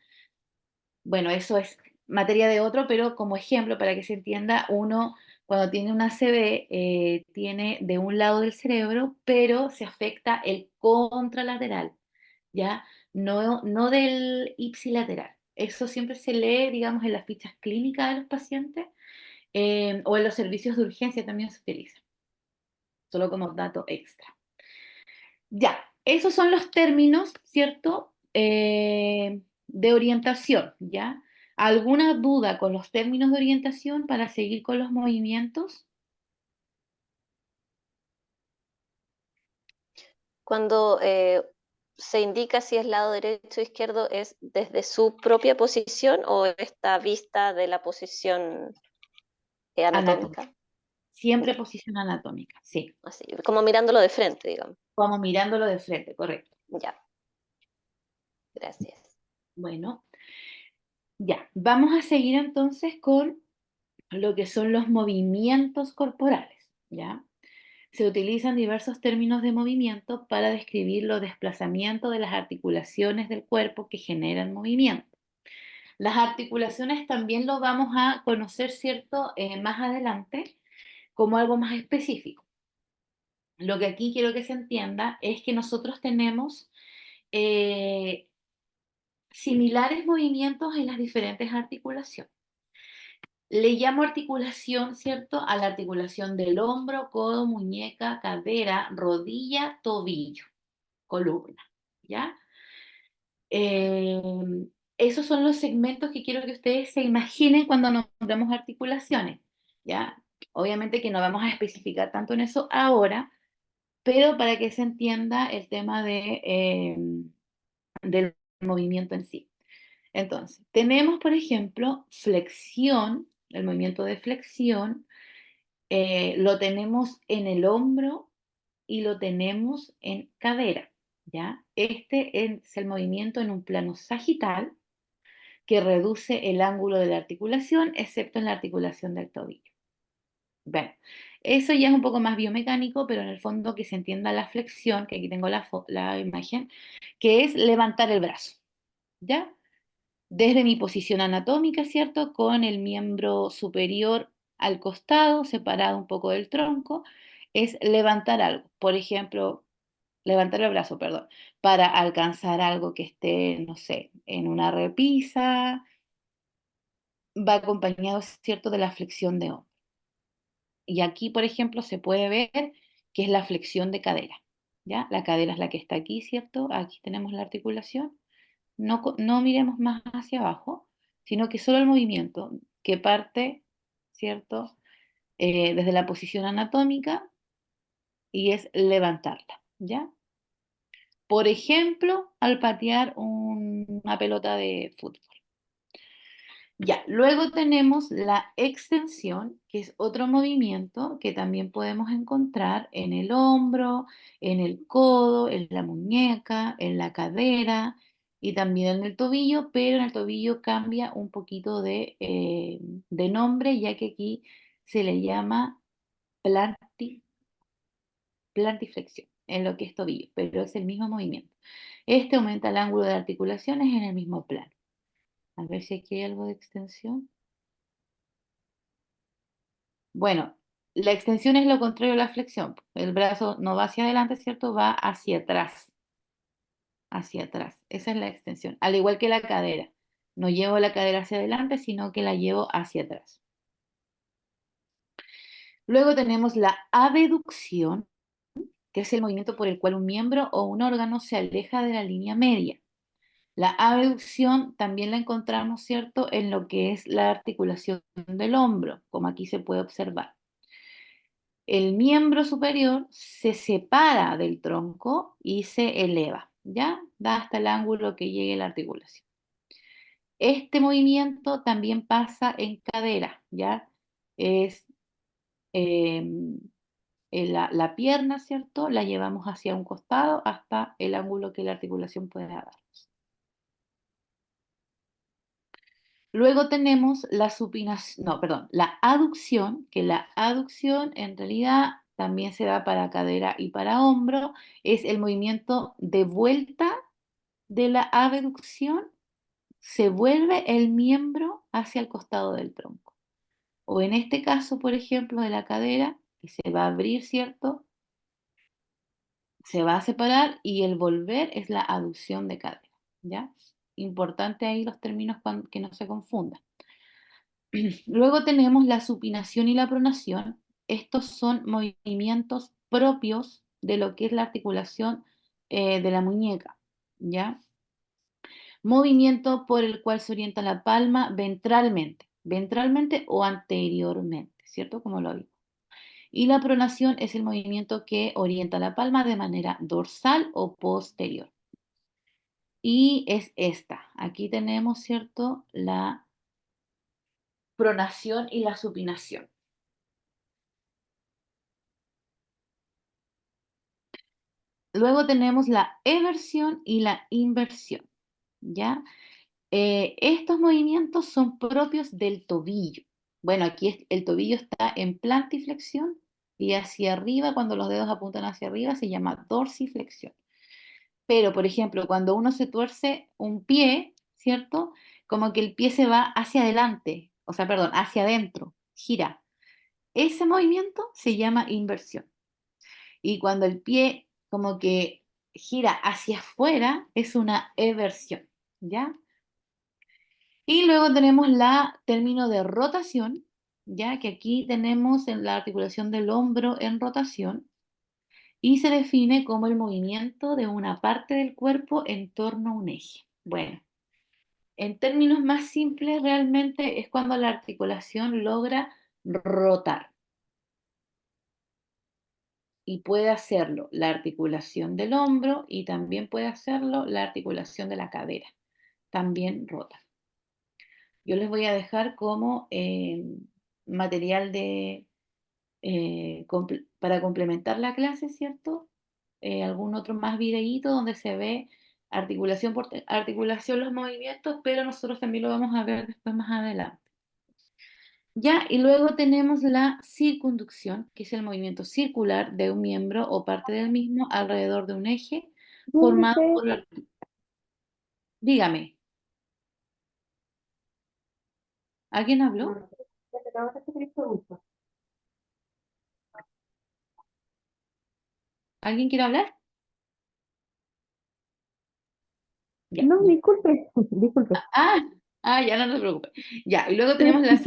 Bueno, eso es materia de otro, pero como ejemplo, para que se entienda, uno cuando tiene una ACV tiene de un lado del cerebro, pero se afecta el contralateral, ¿ya? No del ipsilateral. Eso siempre se lee, digamos, en las fichas clínicas de los pacientes o en los servicios de urgencia también se utiliza, solo como dato extra. Ya, esos son los términos, ¿cierto? De orientación, ¿ya? ¿Alguna duda con los términos de orientación para seguir con los movimientos? Cuando se indica si es lado derecho o izquierdo, ¿es desde su propia posición o está vista de la posición Anatómica. anatómica? Siempre Ya, posición anatómica, sí. así, como mirándolo de frente, digamos. Como mirándolo de frente, correcto. Ya, gracias. Bueno, ya. Vamos a seguir entonces con lo que son los movimientos corporales, ¿ya? Se utilizan diversos términos de movimiento para describir los desplazamientos de las articulaciones del cuerpo que generan movimiento. Las articulaciones también lo vamos a conocer, ¿cierto? Más adelante como algo más específico. Lo que aquí quiero que se entienda es que nosotros tenemos eh, similares movimientos en las diferentes articulaciones. Le llamo articulación, ¿cierto? A la articulación del hombro, codo, muñeca, cadera, rodilla, tobillo, columna, ¿ya? Eh, Esos son los segmentos que quiero que ustedes se imaginen cuando nombramos articulaciones, ¿ya? Obviamente que no vamos a especificar tanto en eso ahora, pero para que se entienda el tema del movimiento en sí. Entonces, tenemos, por ejemplo, flexión, el movimiento de flexión, lo tenemos en el hombro y lo tenemos en cadera, ¿ya? Este es el movimiento en un plano sagital que reduce el ángulo de la articulación, excepto en la articulación del tobillo. Bueno, eso ya es un poco más biomecánico, pero en el fondo que se entienda la flexión, que aquí tengo la imagen, que es levantar el brazo, ¿ya? Desde mi posición anatómica, ¿cierto? Con el miembro superior al costado, separado un poco del tronco, es levantar algo. Por ejemplo, levantar el brazo, perdón, para alcanzar algo que esté, no sé, en una repisa, va acompañado, ¿cierto?, de la flexión de hombro. Y aquí, por ejemplo, se puede ver que es la flexión de cadera, ¿ya? La cadera es la que está aquí, ¿cierto? Aquí tenemos la articulación. No miremos más hacia abajo, sino que solo el movimiento que parte, ¿cierto? Desde la posición anatómica y es levantarla, ¿ya? Por ejemplo, al patear una pelota de fútbol. Ya, luego tenemos la extensión, que es otro movimiento que también podemos encontrar en el hombro, en el codo, en la muñeca, en la cadera y también en el tobillo, pero en el tobillo cambia un poquito de nombre, ya que aquí se le llama planti- plantiflexión, en lo que es tobillo, pero es el mismo movimiento. Este aumenta el ángulo de articulaciones en el mismo plano. A ver si aquí hay algo de extensión. Bueno, la extensión es lo contrario a la flexión. El brazo no va hacia adelante, ¿cierto? Va hacia atrás. Hacia atrás. Esa es la extensión. Al igual que la cadera. No llevo la cadera hacia adelante, sino que la llevo hacia atrás. Luego tenemos la abducción, que es el movimiento por el cual un miembro o un órgano se aleja de la línea media. La abducción también la encontramos, ¿cierto?, en lo que es la articulación del hombro, como aquí se puede observar. El miembro superior se separa del tronco y se eleva, ¿ya? Da hasta el ángulo que llegue la articulación. Este movimiento también pasa en cadera, ¿ya? Es em, la pierna, ¿cierto? La llevamos hacia un costado hasta el ángulo que la articulación pueda dar. Luego tenemos la supinación, no, perdón, la aducción, que la aducción en realidad también se da para cadera y para hombro, es el movimiento de vuelta de la abducción, se vuelve el miembro hacia el costado del tronco. O en este caso, por ejemplo, de la cadera, que se va a abrir, ¿cierto? Se va a separar y el volver es la aducción de cadera, ¿ya? Importante ahí los términos que no se confundan. Luego tenemos la supinación y la pronación. Estos son movimientos propios de lo que es la articulación de la muñeca, ¿ya? Movimiento por el cual se orienta la palma ventralmente o anteriormente, ¿cierto? Como lo vimos. Y la pronación es el movimiento que orienta la palma de manera dorsal o posterior. Y es esta. Aquí tenemos, ¿cierto?, la pronación y la supinación. Luego tenemos la eversión y la inversión, ¿ya? Estos movimientos son propios del tobillo. Bueno, aquí el tobillo está en plantiflexión y hacia arriba, cuando los dedos apuntan hacia arriba, se llama dorsiflexión. Pero, por ejemplo, cuando uno se tuerce un pie, ¿cierto? Como que el pie se va hacia adelante, o sea, perdón, hacia adentro, gira. Ese movimiento se llama inversión. Y cuando el pie como que gira hacia afuera, es una eversión, ¿ya? Y luego tenemos la término de rotación, ya que aquí tenemos en la articulación del hombro en rotación y se define como el movimiento de una parte del cuerpo en torno a un eje. Bueno, en términos más simples realmente es cuando la articulación logra rotar y puede hacerlo la articulación del hombro y también puede hacerlo la articulación de la cadera. También rota. Yo les voy a dejar como material para complementar la clase, ¿cierto? Algún otro más videíto donde se ve articulación por articulación los movimientos, pero nosotros también lo vamos a ver después más adelante. Ya, y luego tenemos la circunducción, que es el movimiento circular de un miembro o parte del mismo alrededor de un eje formado por la... Dígame, ¿alguien habló? ¿Alguien quiere hablar? Ya. No, disculpe, disculpe. Ya no te preocupes. Ya, y luego tenemos la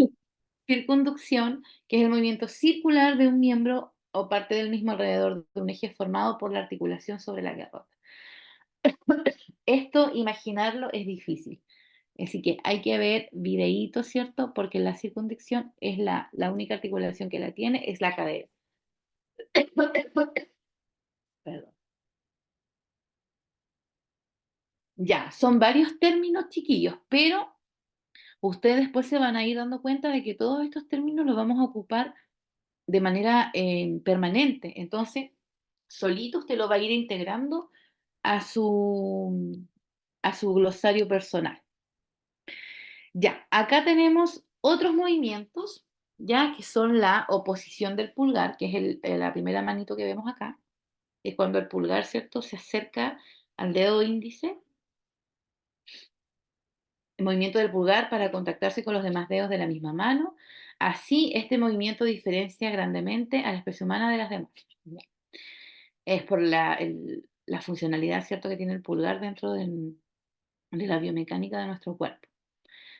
circunducción, que es el movimiento circular de un miembro o parte del mismo alrededor de un eje formado por la articulación sobre la que rota. Esto, imaginarlo, es difícil. Así que hay que ver videitos, ¿cierto? Porque la circunducción es la única articulación que la tiene, es la cadera. Perdón. Ya, son varios términos chiquillos, pero ustedes después se van a ir dando cuenta de que todos estos términos los vamos a ocupar de manera permanente. Entonces, solito usted lo va a ir integrando a a su glosario personal. Ya, acá tenemos otros movimientos, ya que son la oposición del pulgar, que es la primera manito que vemos acá, es cuando el pulgar, ¿cierto?, se acerca al dedo índice, el movimiento del pulgar para contactarse con los demás dedos de la misma mano. Así, este movimiento diferencia grandemente a la especie humana de las demás. Es por la funcionalidad, ¿cierto?, que tiene el pulgar dentro de la biomecánica de nuestro cuerpo.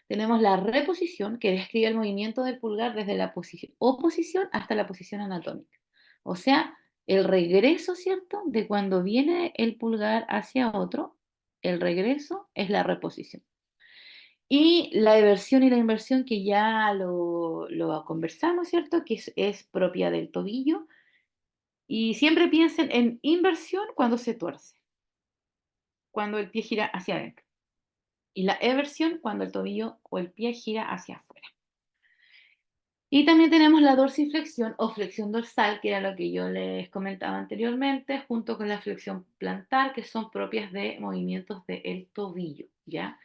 Tenemos la reposición, que describe el movimiento del pulgar desde la oposición hasta la posición anatómica. O sea, el regreso, ¿cierto?, de cuando viene el pulgar hacia otro el regreso es la reposición. Y la eversión y la inversión, que ya lo conversamos, ¿cierto? Que es propia del tobillo. Y siempre piensen en inversión cuando se tuerce, cuando el pie gira hacia adentro. Y la eversión cuando el tobillo o el pie gira hacia afuera. Y también tenemos la dorsiflexión o flexión dorsal, que era lo que yo les comentaba anteriormente, junto con la flexión plantar, que son propias de movimientos del tobillo, ¿ya?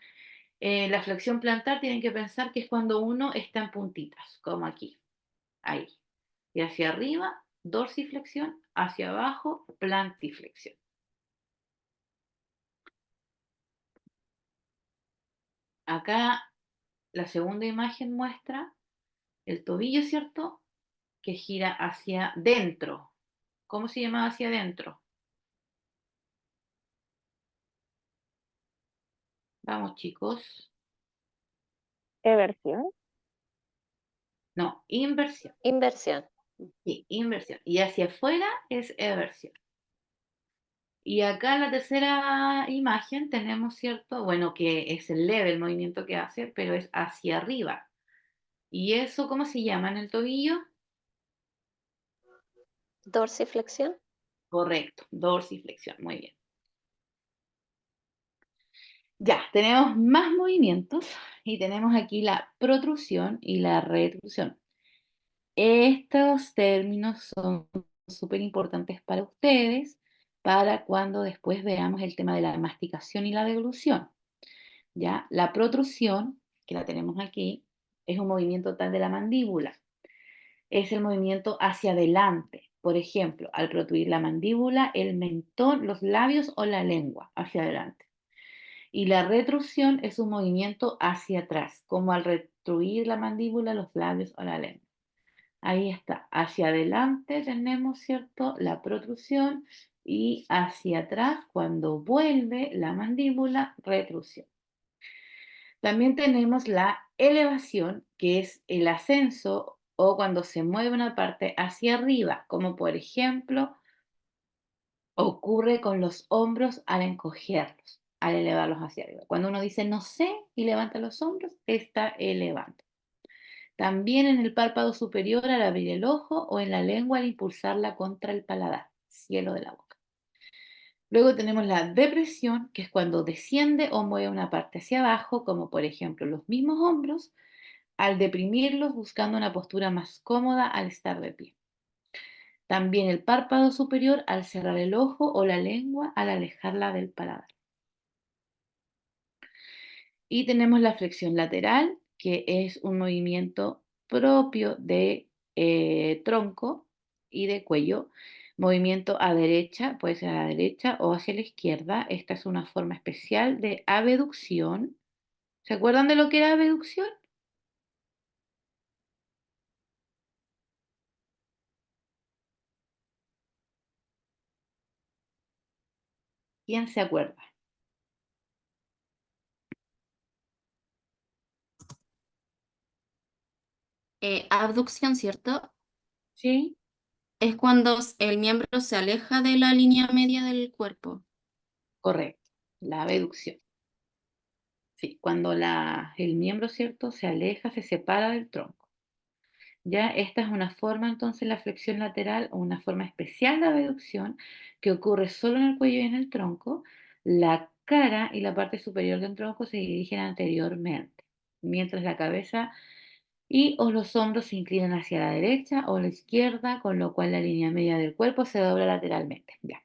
La flexión plantar tienen que pensar que es cuando uno está en puntitas, como aquí, ahí. Y hacia arriba, dorsiflexión, hacia abajo, plantiflexión. Acá la segunda imagen muestra el tobillo, ¿cierto? Que gira hacia dentro. ¿Cómo se llama hacia adentro? Vamos, chicos. Eversión. No, inversión. Inversión. Sí, inversión. Y hacia afuera es eversión. Y acá en la tercera imagen tenemos, ¿cierto? Bueno, que es el leve el movimiento que hace, pero es hacia arriba. ¿Y eso cómo se llama en el tobillo? Dorsiflexión. Correcto, dorsiflexión. Muy bien. Ya, tenemos más movimientos y tenemos aquí la protrusión y la retrusión. Estos términos son súper importantes para ustedes, para cuando después veamos el tema de la masticación y la deglución. ¿Ya? La protrusión, que la tenemos aquí, es un movimiento tal de la mandíbula. Es el movimiento hacia adelante. Por ejemplo, al protruir la mandíbula, el mentón, los labios o la lengua hacia adelante. Y la retrusión es un movimiento hacia atrás, como al retruir la mandíbula, los labios o la lengua. Ahí está. Hacia adelante tenemos, ¿cierto?, la protrusión y hacia atrás, cuando vuelve la mandíbula, retrusión. También tenemos la elevación, que es el ascenso o cuando se mueve una parte hacia arriba, como por ejemplo ocurre con los hombros al encogerlos, al elevarlos hacia arriba. Cuando uno dice no sé y levanta los hombros, está elevando. También en el párpado superior al abrir el ojo o en la lengua al impulsarla contra el paladar, cielo de la boca. Luego tenemos la depresión, que es cuando desciende o mueve una parte hacia abajo, como por ejemplo los mismos hombros, al deprimirlos buscando una postura más cómoda al estar de pie. También el párpado superior al cerrar el ojo o la lengua al alejarla del paladar. Y tenemos la flexión lateral, que es un movimiento propio de tronco y de cuello. Movimiento a derecha, puede ser a la derecha o hacia la izquierda. Esta es una forma especial de abducción. ¿Se acuerdan de lo que era abducción? ¿Quién se acuerda? Abducción, ¿cierto? ¿Sí? Es cuando el miembro se aleja de la línea media del cuerpo. Correcto, la abducción. Sí, cuando el miembro, ¿cierto?, se aleja, se separa del tronco. Ya esta es una forma, entonces, la flexión lateral o una forma especial de abducción que ocurre solo en el cuello y en el tronco. La cara y la parte superior del tronco se dirigen anteriormente, mientras la cabeza y o los hombros se inclinan hacia la derecha o la izquierda, con lo cual la línea media del cuerpo se dobla lateralmente. Ya,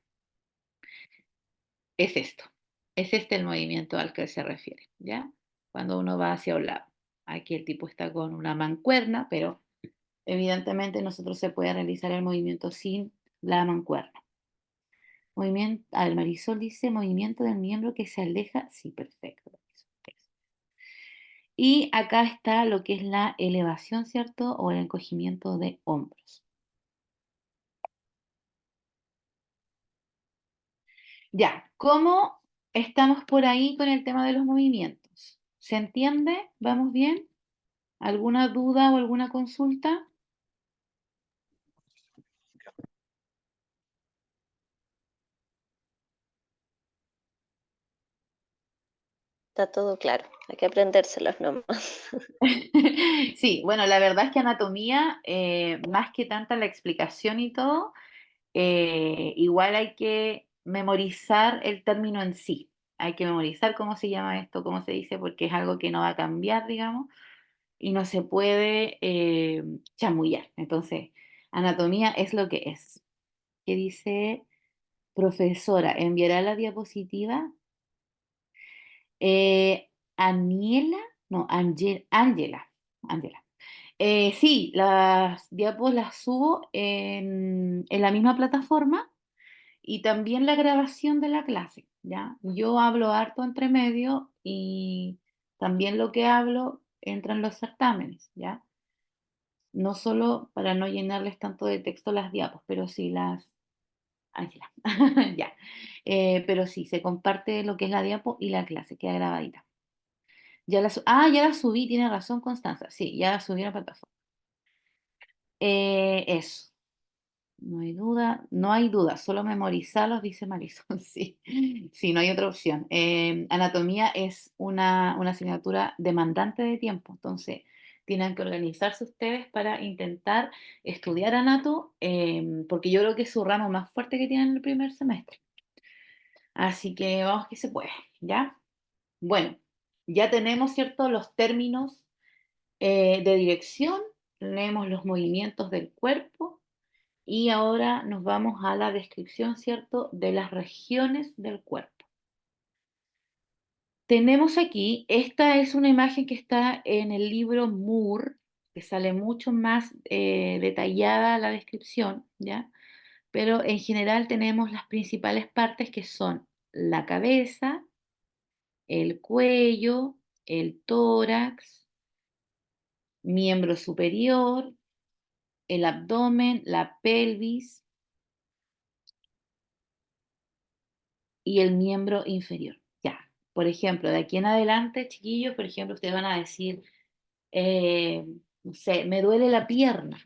es esto. Es este el movimiento al que se refiere, ¿ya? Cuando uno va hacia un lado. Aquí el tipo está con una mancuerna, pero evidentemente nosotros se puede realizar el movimiento sin la mancuerna. Movimiento, al Marisol dice movimiento del miembro que se aleja. Sí, perfecto. Y acá está lo que es la elevación, ¿cierto? O el encogimiento de hombros. Ya, ¿cómo estamos por ahí con el tema de los movimientos? ¿Se entiende? ¿Vamos bien? ¿Alguna duda o alguna consulta? está todo claro. Hay que aprendérselos nomás. Sí, bueno, la verdad es que anatomía, más que tanta la explicación y todo, igual hay que memorizar el término en sí. Hay que memorizar cómo se llama esto, cómo se dice, porque es algo que no va a cambiar, digamos, y no se puede chamullar. Entonces, anatomía es lo que es. ¿Qué dice? Profesora, ¿enviará la diapositiva? Aniela, no, Ángela, Ángela. Sí, las diapos las subo en la misma plataforma y también la grabación de la clase, ¿ya? Yo hablo harto entre medio y también lo que hablo entra en los certámenes, ¿ya? No solo para no llenarles tanto de texto las diapos, pero sí las... Ángela, ya. Pero sí, se comparte lo que es la diapo y la clase, queda grabadita. Ya la subí, tiene razón Constanza. Sí, ya la subí a la plataforma. Eso, no hay duda, no hay duda, solo memorizarlos, dice Marisol. Sí, sí, no hay otra opción. Anatomía es una asignatura demandante de tiempo, entonces tienen que organizarse ustedes para intentar estudiar anato, porque yo creo que es su ramo más fuerte que tienen en el primer semestre. Así que vamos que se puede, ¿ya? Bueno, ya tenemos, ¿cierto? Los términos de dirección, tenemos los movimientos del cuerpo y ahora nos vamos a la descripción, ¿cierto?, de las regiones del cuerpo. Tenemos aquí, esta es una imagen que está en el libro Moore, que sale mucho más detallada la descripción, ¿ya? Pero en general tenemos las principales partes que son la cabeza, el cuello, el tórax, miembro superior, el abdomen, la pelvis y el miembro inferior. Ya, por ejemplo, de aquí en adelante, chiquillos, por ejemplo, ustedes van a decir, eh, no sé, me duele la pierna,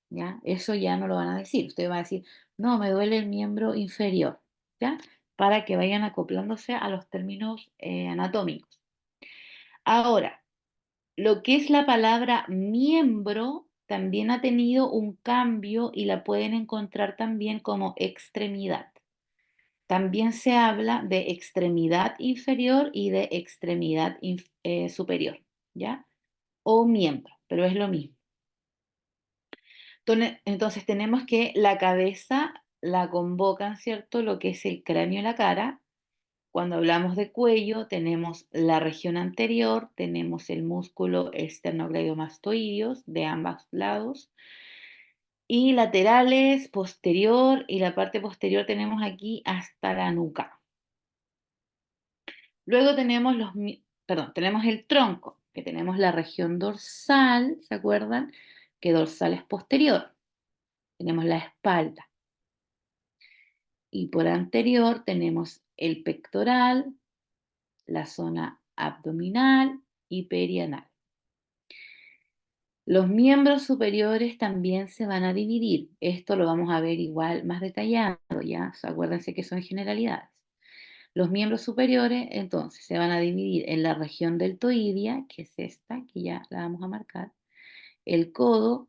¿ya? Eso ya no lo van a decir. Ustedes van a decir, no, me duele el miembro inferior, ¿ya? Para que vayan acoplándose a los términos anatómicos. Ahora, lo que es la palabra miembro también ha tenido un cambio y la pueden encontrar también como extremidad. También se habla de extremidad inferior y de extremidad superior, ¿ya? O miembro, pero es lo mismo. Entonces tenemos que la cabeza la convocan, ¿cierto? Lo que es el cráneo y la cara. Cuando hablamos de cuello, tenemos la región anterior, tenemos el músculo esternocleidomastoideus de ambos lados y laterales, posterior y la parte posterior tenemos aquí hasta la nuca. Luego tenemos tenemos el tronco, que tenemos la región dorsal, ¿se acuerdan? Que dorsal es posterior. Tenemos la espalda. Y por anterior tenemos el pectoral, la zona abdominal y perianal. Los miembros superiores también se van a dividir. Esto lo vamos a ver igual más detallado, ¿ya? Acuérdense que son generalidades. Los miembros superiores, entonces, se van a dividir en la región deltoidea, que es esta, que ya la vamos a marcar, el codo,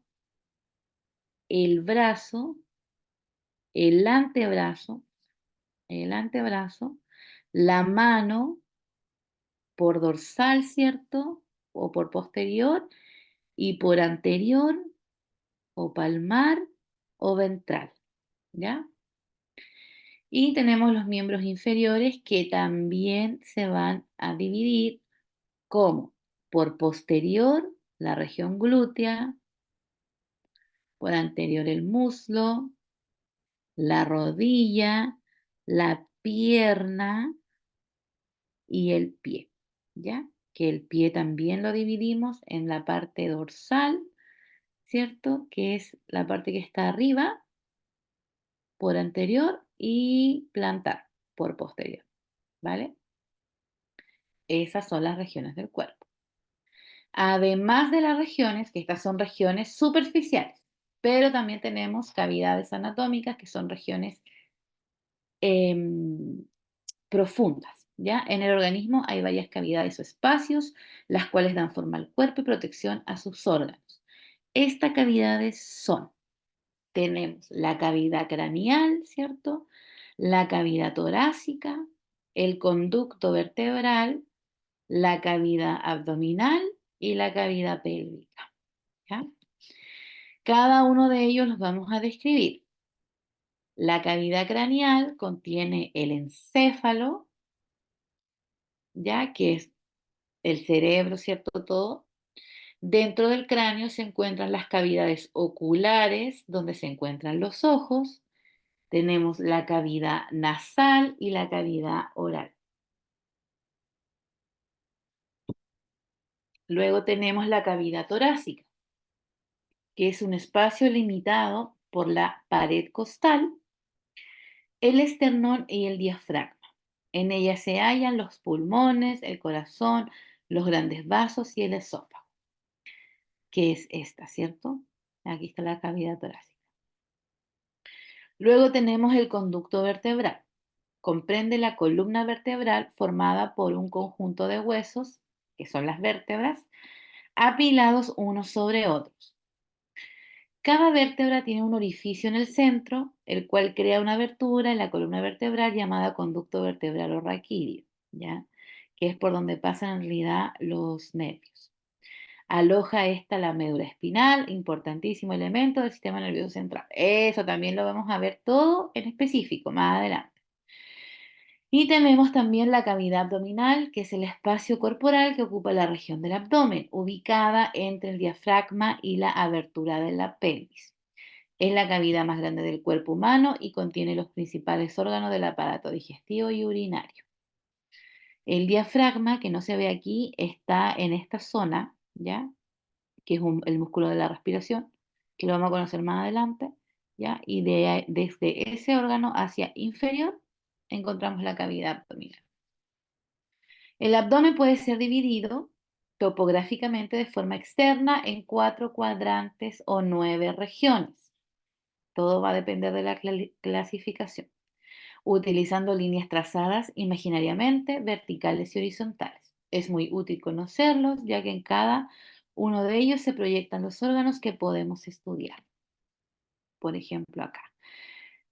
el brazo, el antebrazo, la mano por dorsal, ¿cierto? O por posterior, y por anterior, o palmar, o ventral, ¿ya? Y tenemos los miembros inferiores que también se van a dividir como por posterior la región glútea, por anterior el muslo, la rodilla, la pierna y el pie, ¿ya? Que el pie también lo dividimos en la parte dorsal, ¿cierto? Que es la parte que está arriba, por anterior y plantar, por posterior, ¿vale? Esas son las regiones del cuerpo. Además de las regiones, que estas son regiones superficiales, pero también tenemos cavidades anatómicas que son regiones em, profundas, ¿ya? En el organismo hay varias cavidades o espacios, las cuales dan forma al cuerpo y protección a sus órganos. Estas cavidades son, tenemos la cavidad craneal, ¿cierto? La cavidad torácica, el conducto vertebral, la cavidad abdominal y la cavidad pélvica, ¿ya? Cada uno de ellos los vamos a describir. La cavidad craneal contiene el encéfalo, ya que es el cerebro, ¿cierto? Todo. Dentro del cráneo se encuentran las cavidades oculares, donde se encuentran los ojos. Tenemos la cavidad nasal y la cavidad oral. Luego tenemos la cavidad torácica, que es un espacio limitado por la pared costal, el esternón y el diafragma. En ella se hallan los pulmones, el corazón, los grandes vasos y el esófago, que es esta, ¿cierto? Aquí está la cavidad torácica. Luego tenemos el conducto vertebral. Comprende la columna vertebral formada por un conjunto de huesos, que son las vértebras, apilados unos sobre otros. Cada vértebra tiene un orificio en el centro, el cual crea una abertura en la columna vertebral llamada conducto vertebral o raquídeo, ¿ya? Que es por donde pasan en realidad los nervios. Aloja esta la médula espinal, importantísimo elemento del sistema nervioso central. Eso también lo vamos a ver todo en específico más adelante. Y tenemos también la cavidad abdominal, que es el espacio corporal que ocupa la región del abdomen, ubicada entre el diafragma y la abertura de la pelvis. Es la cavidad más grande del cuerpo humano y contiene los principales órganos del aparato digestivo y urinario. El diafragma, que no se ve aquí, está en esta zona, ¿ya? Que es el músculo de la respiración, que lo vamos a conocer más adelante, ¿ya? Y desde ese órgano hacia inferior encontramos la cavidad abdominal. El abdomen puede ser dividido topográficamente de forma externa en 4 cuadrantes o 9 regiones. Todo va a depender de la clasificación, utilizando líneas trazadas imaginariamente, verticales y horizontales. Es muy útil conocerlos, ya que en cada uno de ellos se proyectan los órganos que podemos estudiar. Por ejemplo, acá.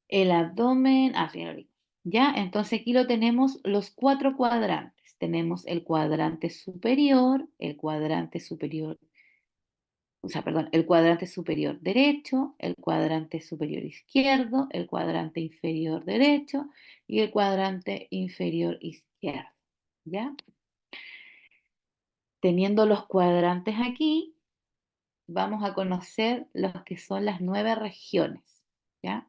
El abdomen, ya, entonces aquí lo tenemos los 4 cuadrantes. Tenemos el cuadrante superior, el cuadrante superior derecho, el cuadrante superior izquierdo, el cuadrante inferior derecho y el cuadrante inferior izquierdo, ¿ya? Teniendo los cuadrantes aquí, vamos a conocer los que son las 9 regiones, ¿ya?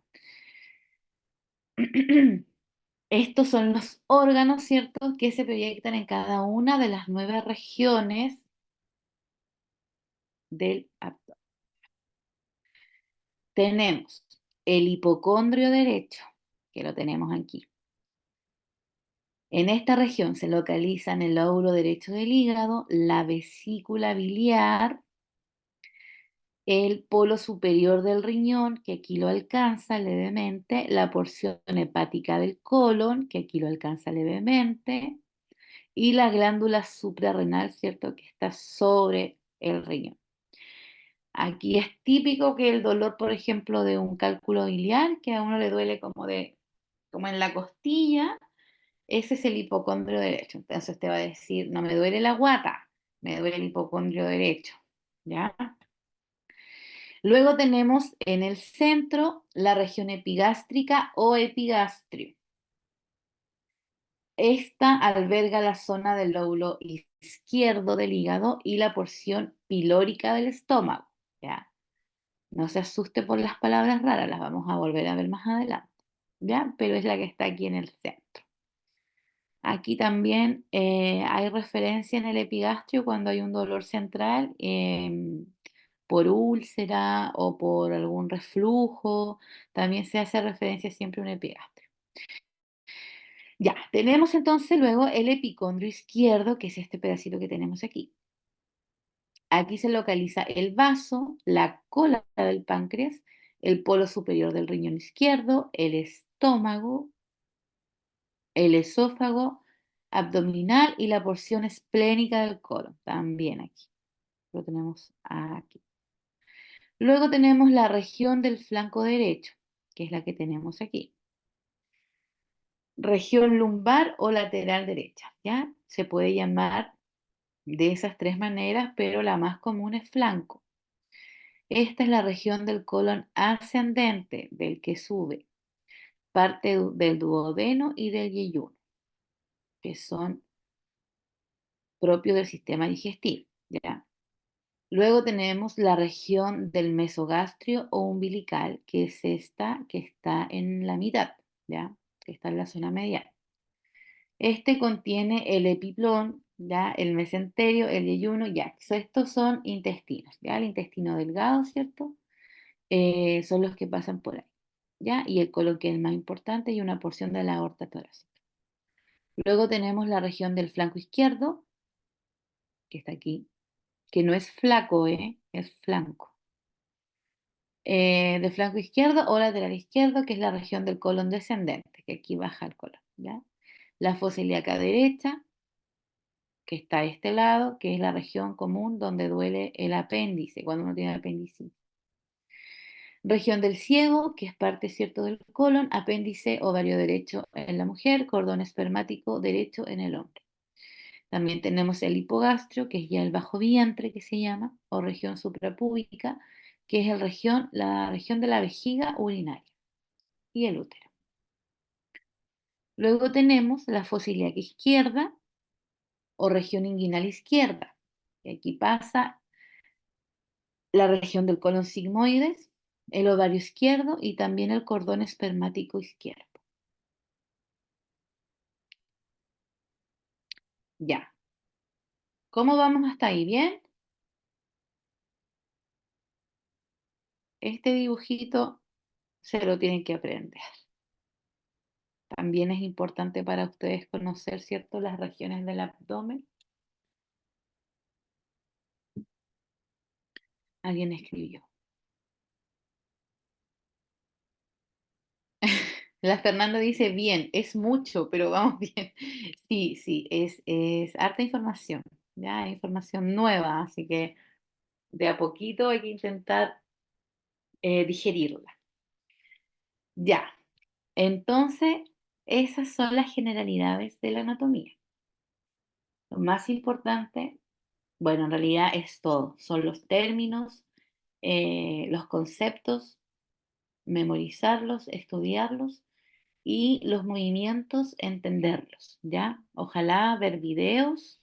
Estos son los órganos, ¿cierto?, que se proyectan en cada una de las 9 regiones del abdomen. Tenemos el hipocondrio derecho, que lo tenemos aquí. En esta región se localizan el lóbulo derecho del hígado, la vesícula biliar, el polo superior del riñón, que aquí lo alcanza levemente, la porción hepática del colon, que aquí lo alcanza levemente, y la glándula suprarrenal, ¿cierto?, que está sobre el riñón. Aquí es típico que el dolor, por ejemplo, de un cálculo biliar, que a uno le duele como en la costilla, ese es el hipocondrio derecho. Entonces te va a decir, no me duele la guata, me duele el hipocondrio derecho, ¿ya? Luego tenemos en el centro la región epigástrica o epigastrio. Esta alberga la zona del lóbulo izquierdo del hígado y la porción pilórica del estómago, ¿ya? No se asuste por las palabras raras, las vamos a volver a ver más adelante, ¿ya? Pero es la que está aquí en el centro. Aquí también hay referencia en el epigastrio cuando hay un dolor central por úlcera o por algún reflujo. También se hace referencia siempre a un epigastrio. Ya, tenemos entonces luego el epicondrio izquierdo, que es este pedacito que tenemos aquí. Aquí se localiza el vaso, la cola del páncreas, el polo superior del riñón izquierdo, el estómago, el esófago, abdominal y la porción esplénica del colon, también aquí. Lo tenemos aquí. Luego tenemos la región del flanco derecho, que es la que tenemos aquí. Región lumbar o lateral derecha, ¿ya? Se puede llamar de esas tres maneras, pero la más común es flanco. Esta es la región del colon ascendente, del que sube, parte del duodeno y del yeyuno, que son propios del sistema digestivo, ¿ya? Luego tenemos la región del mesogastrio o umbilical, que es esta que está en la mitad, ¿ya? Que está en la zona medial. Este contiene el epiplón, ¿ya? El mesenterio, el yeyuno, ya. Estos son intestinos, ¿ya? El intestino delgado, ¿cierto? Son los que pasan por ahí, ¿ya? Y el colon, que es el más importante, y una porción de la aorta torácica. Luego tenemos la región del flanco izquierdo, que está aquí, que no es flaco, es flanco. De flanco izquierdo o lateral izquierdo, que es la región del colon descendente, que aquí baja el colon, ¿ya? La fosa ilíaca derecha, que está a este lado, que es la región común donde duele el apéndice, cuando uno tiene apendicitis. Región del ciego, que es parte, cierto, del colon, apéndice, ovario derecho en la mujer, cordón espermático derecho en el hombre. También tenemos el hipogastrio, que es ya el bajo vientre, que se llama, o región suprapúbica, que es la región de la vejiga urinaria y el útero. Luego tenemos la fosa ilíaca izquierda o región inguinal izquierda, que aquí pasa la región del colon sigmoides, el ovario izquierdo y también el cordón espermático izquierdo. Ya. ¿Cómo vamos hasta ahí? ¿Bien? Este dibujito se lo tienen que aprender. También es importante para ustedes conocer, ¿cierto?, las regiones del abdomen. Alguien escribió. La Fernanda dice, bien, es mucho, pero vamos bien. Sí, sí, es harta información, ya, información nueva, así que de a poquito hay que intentar digerirla. Ya, entonces, esas son las generalidades de la anatomía. Lo más importante, bueno, en realidad es todo, son los términos, los conceptos, memorizarlos, estudiarlos y los movimientos, entenderlos, ¿ya? Ojalá ver videos,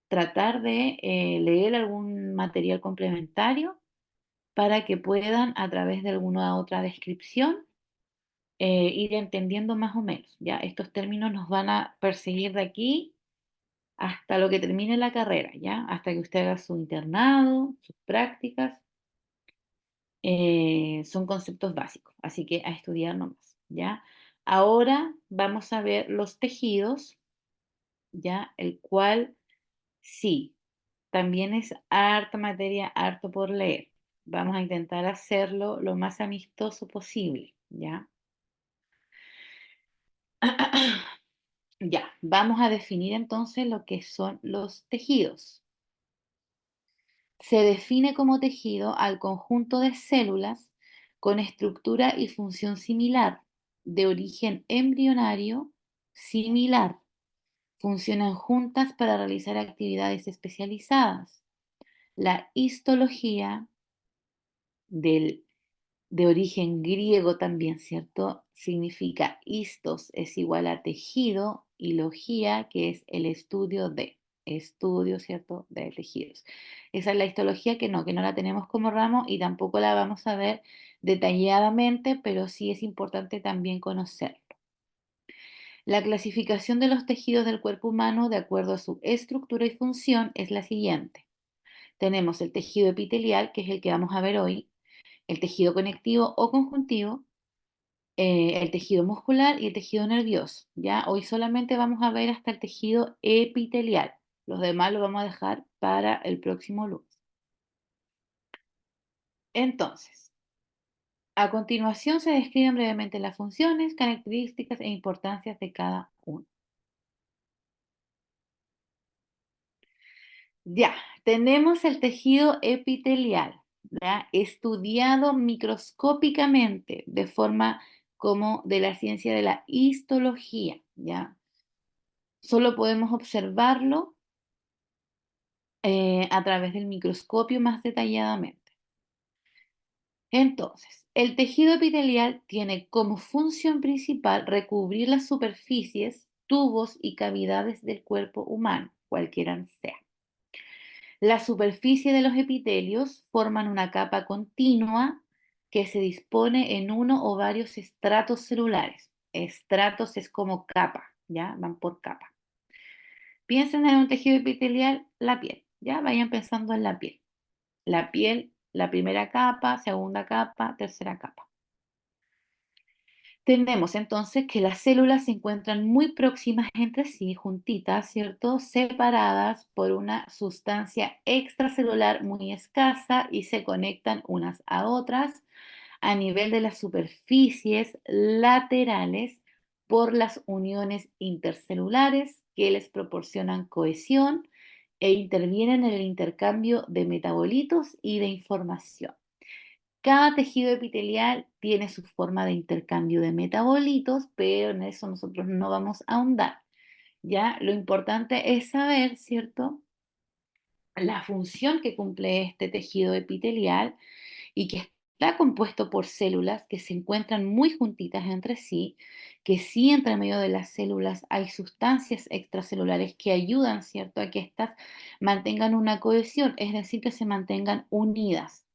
tratar de leer algún material complementario para que puedan, a través de alguna otra descripción, ir entendiendo más o menos, ¿ya? Estos términos nos van a perseguir de aquí hasta lo que termine la carrera, ¿ya? Hasta que usted haga su internado, sus prácticas. Son conceptos básicos, así que a estudiar nomás, ¿ya? Ahora vamos a ver los tejidos, ¿ya? El cual, sí, también es harta materia, harto por leer. Vamos a intentar hacerlo lo más amistoso posible, ¿ya? Ya, vamos a definir entonces lo que son los tejidos. Se define como tejido al conjunto de células con estructura y función similar, de origen embrionario similar. Funcionan juntas para realizar actividades especializadas. La histología del de origen griego también, ¿cierto? Significa histos es igual a tejido y logía, que es el estudio, ¿cierto? De tejidos. Esa es la histología que no la tenemos como ramo y tampoco la vamos a ver detalladamente, pero sí es importante también conocerlo. La clasificación de los tejidos del cuerpo humano de acuerdo a su estructura y función es la siguiente. Tenemos el tejido epitelial, que es el que vamos a ver hoy, el tejido conectivo o conjuntivo, el tejido muscular y el tejido nervioso. ¿Ya? Hoy solamente vamos a ver hasta el tejido epitelial. Los demás los vamos a dejar para el próximo lunes. Entonces, a continuación se describen brevemente las funciones, características e importancias de cada uno. Ya, tenemos el tejido epitelial, ¿ya? Estudiado microscópicamente de forma como de la ciencia de la histología, ¿ya? Solo podemos observarlo a través del microscopio más detalladamente. Entonces, el tejido epitelial tiene como función principal recubrir las superficies, tubos y cavidades del cuerpo humano, cualquiera sea. La superficie de los epitelios forman una capa continua que se dispone en uno o varios estratos celulares. Estratos es como capa, ¿ya? Van por capa. Piensen en un tejido epitelial, la piel, ¿ya? Vayan pensando en la piel. La piel, la primera capa, segunda capa, tercera capa. Tenemos entonces que las células se encuentran muy próximas entre sí, juntitas, ¿cierto? Separadas por una sustancia extracelular muy escasa y se conectan unas a otras a nivel de las superficies laterales por las uniones intercelulares que les proporcionan cohesión e intervienen en el intercambio de metabolitos y de información. Cada tejido epitelial tiene su forma de intercambio de metabolitos, pero en eso nosotros no vamos a ahondar. Ya, lo importante es saber, ¿cierto?, la función que cumple este tejido epitelial y que está compuesto por células que se encuentran muy juntitas entre sí, que sí entre medio de las células hay sustancias extracelulares que ayudan, ¿cierto?, a que éstas mantengan una cohesión, es decir, que se mantengan unidas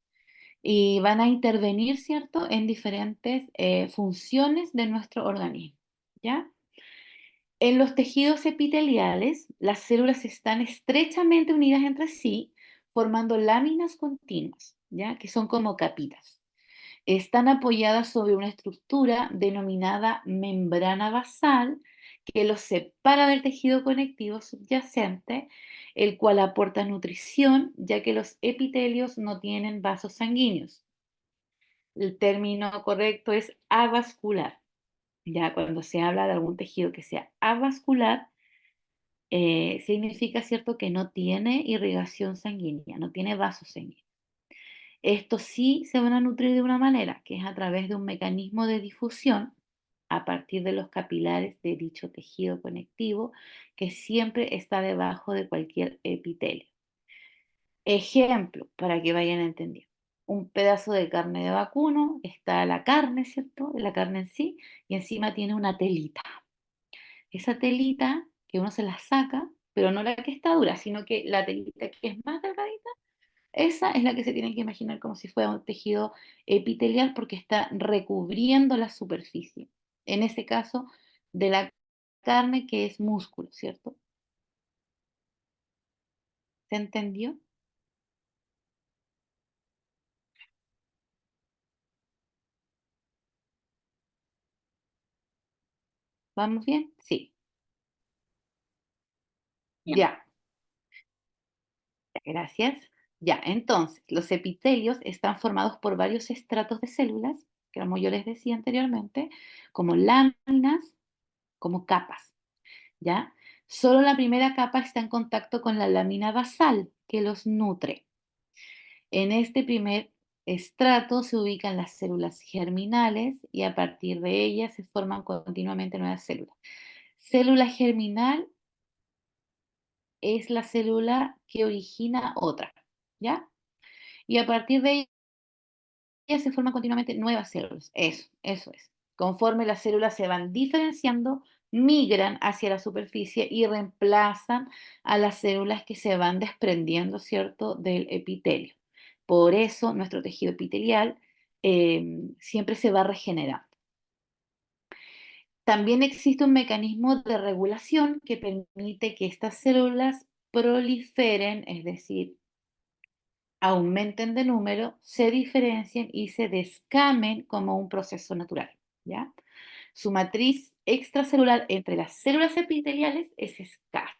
y van a intervenir, ¿cierto?, en diferentes funciones de nuestro organismo, ¿ya? En los tejidos epiteliales, las células están estrechamente unidas entre sí, formando láminas continuas, ¿ya? Que son como capitas. Están apoyadas sobre una estructura denominada membrana basal que los separa del tejido conectivo subyacente, el cual aporta nutrición, ya que los epitelios no tienen vasos sanguíneos. El término correcto es avascular. Ya cuando se habla de algún tejido que sea avascular, significa, ¿cierto?, que no tiene irrigación sanguínea, no tiene vasos sanguíneos. Estos sí se van a nutrir de una manera, que es a través de un mecanismo de difusión a partir de los capilares de dicho tejido conectivo, que siempre está debajo de cualquier epitelio. Ejemplo, para que vayan entendiendo. Un pedazo de carne de vacuno, está la carne, ¿cierto? La carne en sí, y encima tiene una telita. Esa telita que uno se la saca, pero no la que está dura, sino que la telita que es más delgadita, esa es la que se tienen que imaginar como si fuera un tejido epitelial porque está recubriendo la superficie. En ese caso, de la carne que es músculo, ¿cierto? ¿Se entendió? ¿Vamos bien? Sí. Bien. Ya, gracias. Ya, entonces, los epitelios están formados por varios estratos de células, que como yo les decía anteriormente, como láminas, como capas, ¿ya? Solo la primera capa está en contacto con la lámina basal, que los nutre. En este primer estrato se ubican las células germinales y a partir de ellas se forman continuamente nuevas células. Célula germinal es la célula que origina otra, ¿ya? Y a partir de ellas se forman continuamente nuevas células. Eso es. Conforme las células se van diferenciando, migran hacia la superficie y reemplazan a las células que se van desprendiendo, ¿cierto?, del epitelio. Por eso nuestro tejido epitelial siempre se va regenerando. También existe un mecanismo de regulación que permite que estas células proliferen, es decir, aumenten de número, se diferencien y se descamen como un proceso natural, ¿ya? Su matriz extracelular entre las células epiteliales es escasa.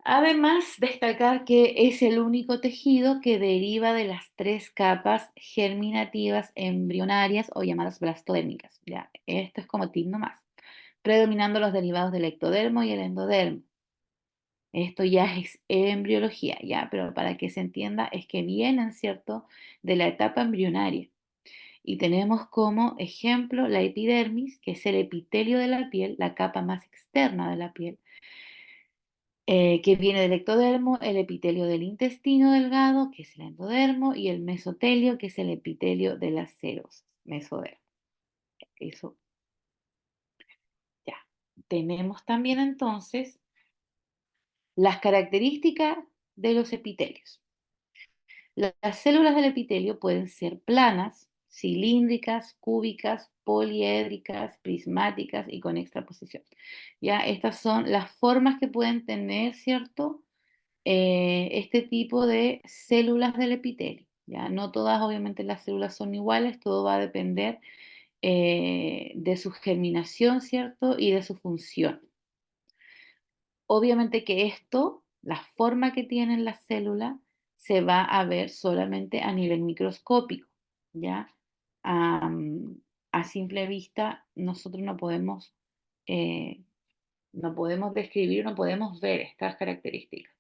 Además, destacar que es el único tejido que deriva de las tres capas germinativas embrionarias o llamadas blastodérmicas, ¿ya? Esto es como tip nomás, predominando los derivados del ectodermo y el endodermo. Esto ya es embriología, ya, pero para que se entienda es que vienen, ¿cierto?, de la etapa embrionaria. Y tenemos como ejemplo la epidermis, que es el epitelio de la piel, la capa más externa de la piel, que viene del ectodermo, el epitelio del intestino delgado, que es el endodermo, y el mesotelio, que es el epitelio de las células, mesodermo. Eso ya. Tenemos también entonces las características de los epitelios. Las células del epitelio pueden ser planas, cilíndricas, cúbicas, poliédricas, prismáticas y con extraposición. Ya, estas son las formas que pueden tener, ¿cierto? Este tipo de células del epitelio. Ya, no todas, obviamente, las células son iguales, todo va a depender de su germinación, ¿cierto? Y de su función. Obviamente que esto, la forma que tienen las células, se va a ver solamente a nivel microscópico, ¿ya? Am, a simple vista, nosotros eh, no podemos describir, no podemos ver estas características,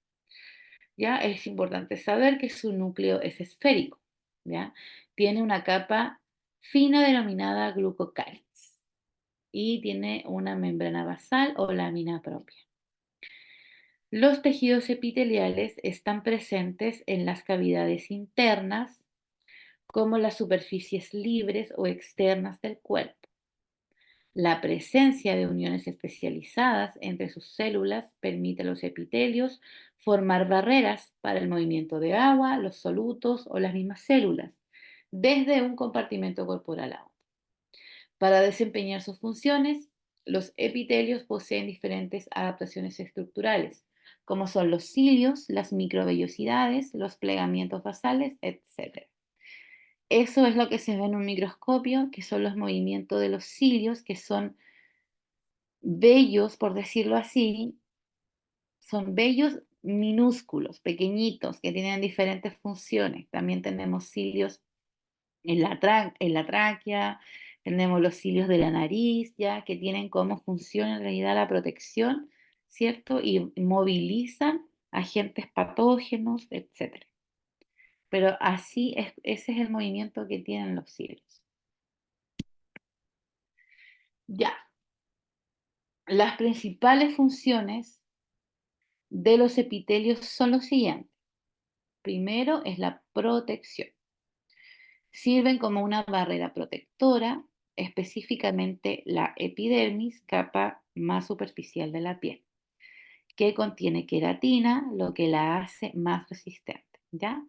¿ya? Es importante saber que su núcleo es esférico, ¿ya? Tiene una capa fina denominada glucocáliz y tiene una membrana basal o lámina propia. Los tejidos epiteliales están presentes en las cavidades internas, como las superficies libres o externas del cuerpo. La presencia de uniones especializadas entre sus células permite a los epitelios formar barreras para el movimiento de agua, los solutos o las mismas células, desde un compartimento corporal a otro. Para desempeñar sus funciones, los epitelios poseen diferentes adaptaciones estructurales, como son los cilios, las microvellosidades, los plegamientos basales, etc. Eso es lo que se ve en un microscopio, que son los movimientos de los cilios, que son vellos, por decirlo así, son vellos minúsculos, pequeñitos, que tienen diferentes funciones. También tenemos cilios en la tráquea, tenemos los cilios de la nariz, ya que tienen como función en realidad la protección, ¿cierto? Y movilizan agentes patógenos, etc. Pero así es, ese es el movimiento que tienen los cilios. Ya, las principales funciones de los epitelios son los siguientes. Primero es la protección. Sirven como una barrera protectora, específicamente la epidermis, capa más superficial de la piel, que contiene queratina, lo que la hace más resistente, ¿ya?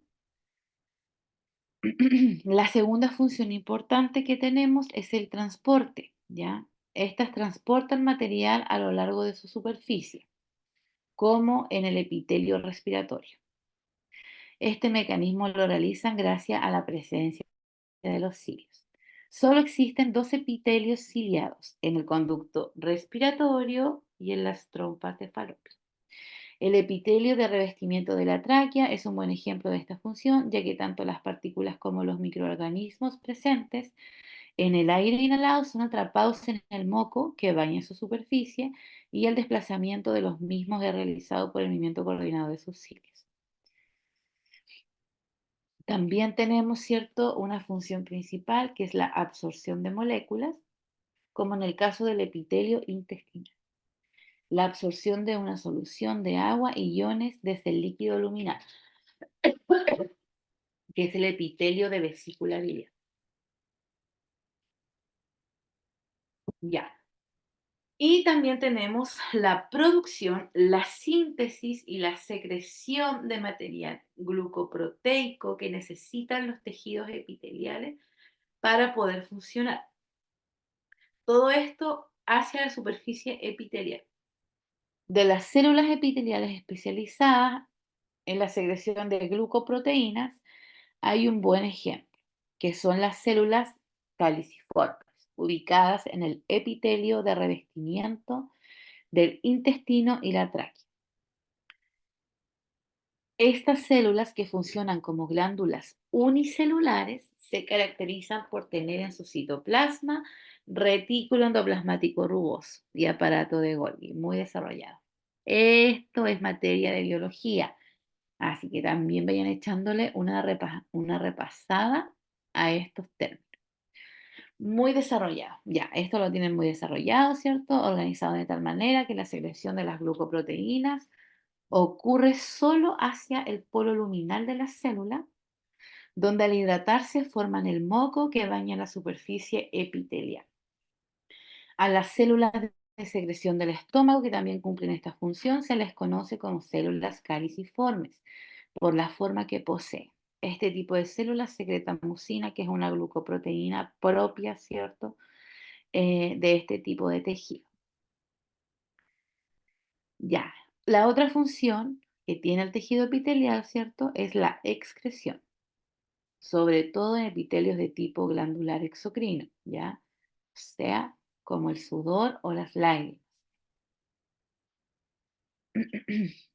La segunda función importante que tenemos es el transporte, ¿ya? Estas transportan material a lo largo de su superficie, como en el epitelio respiratorio. Este mecanismo lo realizan gracias a la presencia de los cilios. Solo existen dos epitelios ciliados, en el conducto respiratorio y en las trompas de Falopio. El epitelio de revestimiento de la tráquea es un buen ejemplo de esta función, ya que tanto las partículas como los microorganismos presentes en el aire inhalado son atrapados en el moco que baña su superficie y el desplazamiento de los mismos es realizado por el movimiento coordinado de sus cilios. También tenemos, ¿cierto?, una función principal que es la absorción de moléculas, como en el caso del epitelio intestinal. La absorción de una solución de agua y iones desde el líquido luminal, que es el epitelio de vesícula biliar. Ya. Y también tenemos la producción, la síntesis y la secreción de material glucoproteico que necesitan los tejidos epiteliales para poder funcionar. Todo esto hacia la superficie epitelial. De las células epiteliales especializadas en la secreción de glucoproteínas, hay un buen ejemplo, que son las células caliciformes, ubicadas en el epitelio de revestimiento del intestino y la tráquea. Estas células, que funcionan como glándulas unicelulares, se caracterizan por tener en su citoplasma retículo endoplasmático rugoso y aparato de Golgi muy desarrollado. Esto es materia de biología, así que también vayan echándole una repasada a estos términos. Muy desarrollado, ya, esto lo tienen muy desarrollado, ¿cierto? Organizado de tal manera que la secreción de las glucoproteínas ocurre solo hacia el polo luminal de la célula, donde al hidratarse forman el moco que baña la superficie epitelial. A las células de secreción del estómago, que también cumplen esta función, se les conoce como células caliciformes, por la forma que poseen. Este tipo de células secretan mucina, que es una glucoproteína propia, ¿cierto?, de este tipo de tejido. Ya, la otra función que tiene el tejido epitelial, ¿cierto?, es la excreción, sobre todo en epitelios de tipo glandular exocrino, ¿ya? O sea, como el sudor o las lágrimas.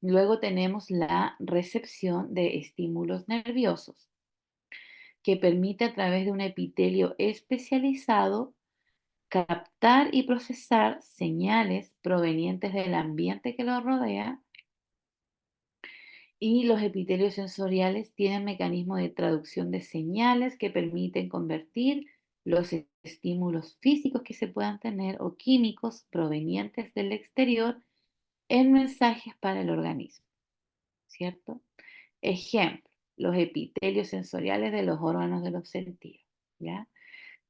Luego tenemos la recepción de estímulos nerviosos, que permite a través de un epitelio especializado captar y procesar señales provenientes del ambiente que lo rodea, y los epitelios sensoriales tienen mecanismos de traducción de señales que permiten convertir los estímulos físicos que se puedan tener o químicos provenientes del exterior en mensajes para el organismo, ¿cierto? Ejemplo, los epitelios sensoriales de los órganos de los sentidos, ¿ya?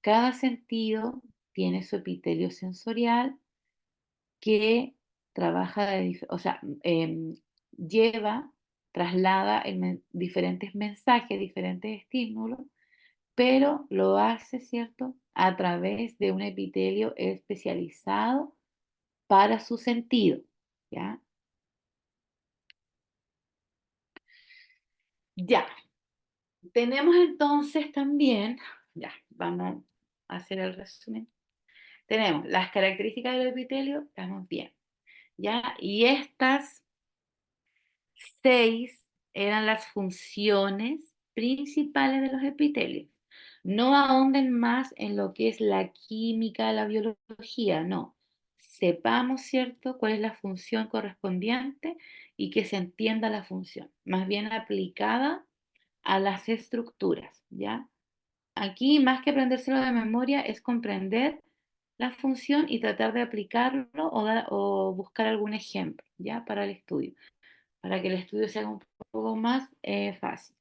Cada sentido tiene su epitelio sensorial que trabaja, o sea, lleva, traslada diferentes mensajes, diferentes estímulos, pero lo hace, ¿cierto?, a través de un epitelio especializado para su sentido, ¿ya? Ya, tenemos entonces también, ya, vamos a hacer el resumen. Tenemos las características del epitelio, estamos bien, ¿ya? Y estas 6 eran las funciones principales de los epitelios. No ahonden más en lo que es la química, la biología, no. Sepamos, ¿cierto?, cuál es la función correspondiente y que se entienda la función, más bien aplicada a las estructuras, ¿ya? Aquí, más que aprendérselo de memoria, es comprender la función y tratar de aplicarlo o buscar algún ejemplo, ¿ya?, para el estudio, para que el estudio sea un poco más fácil.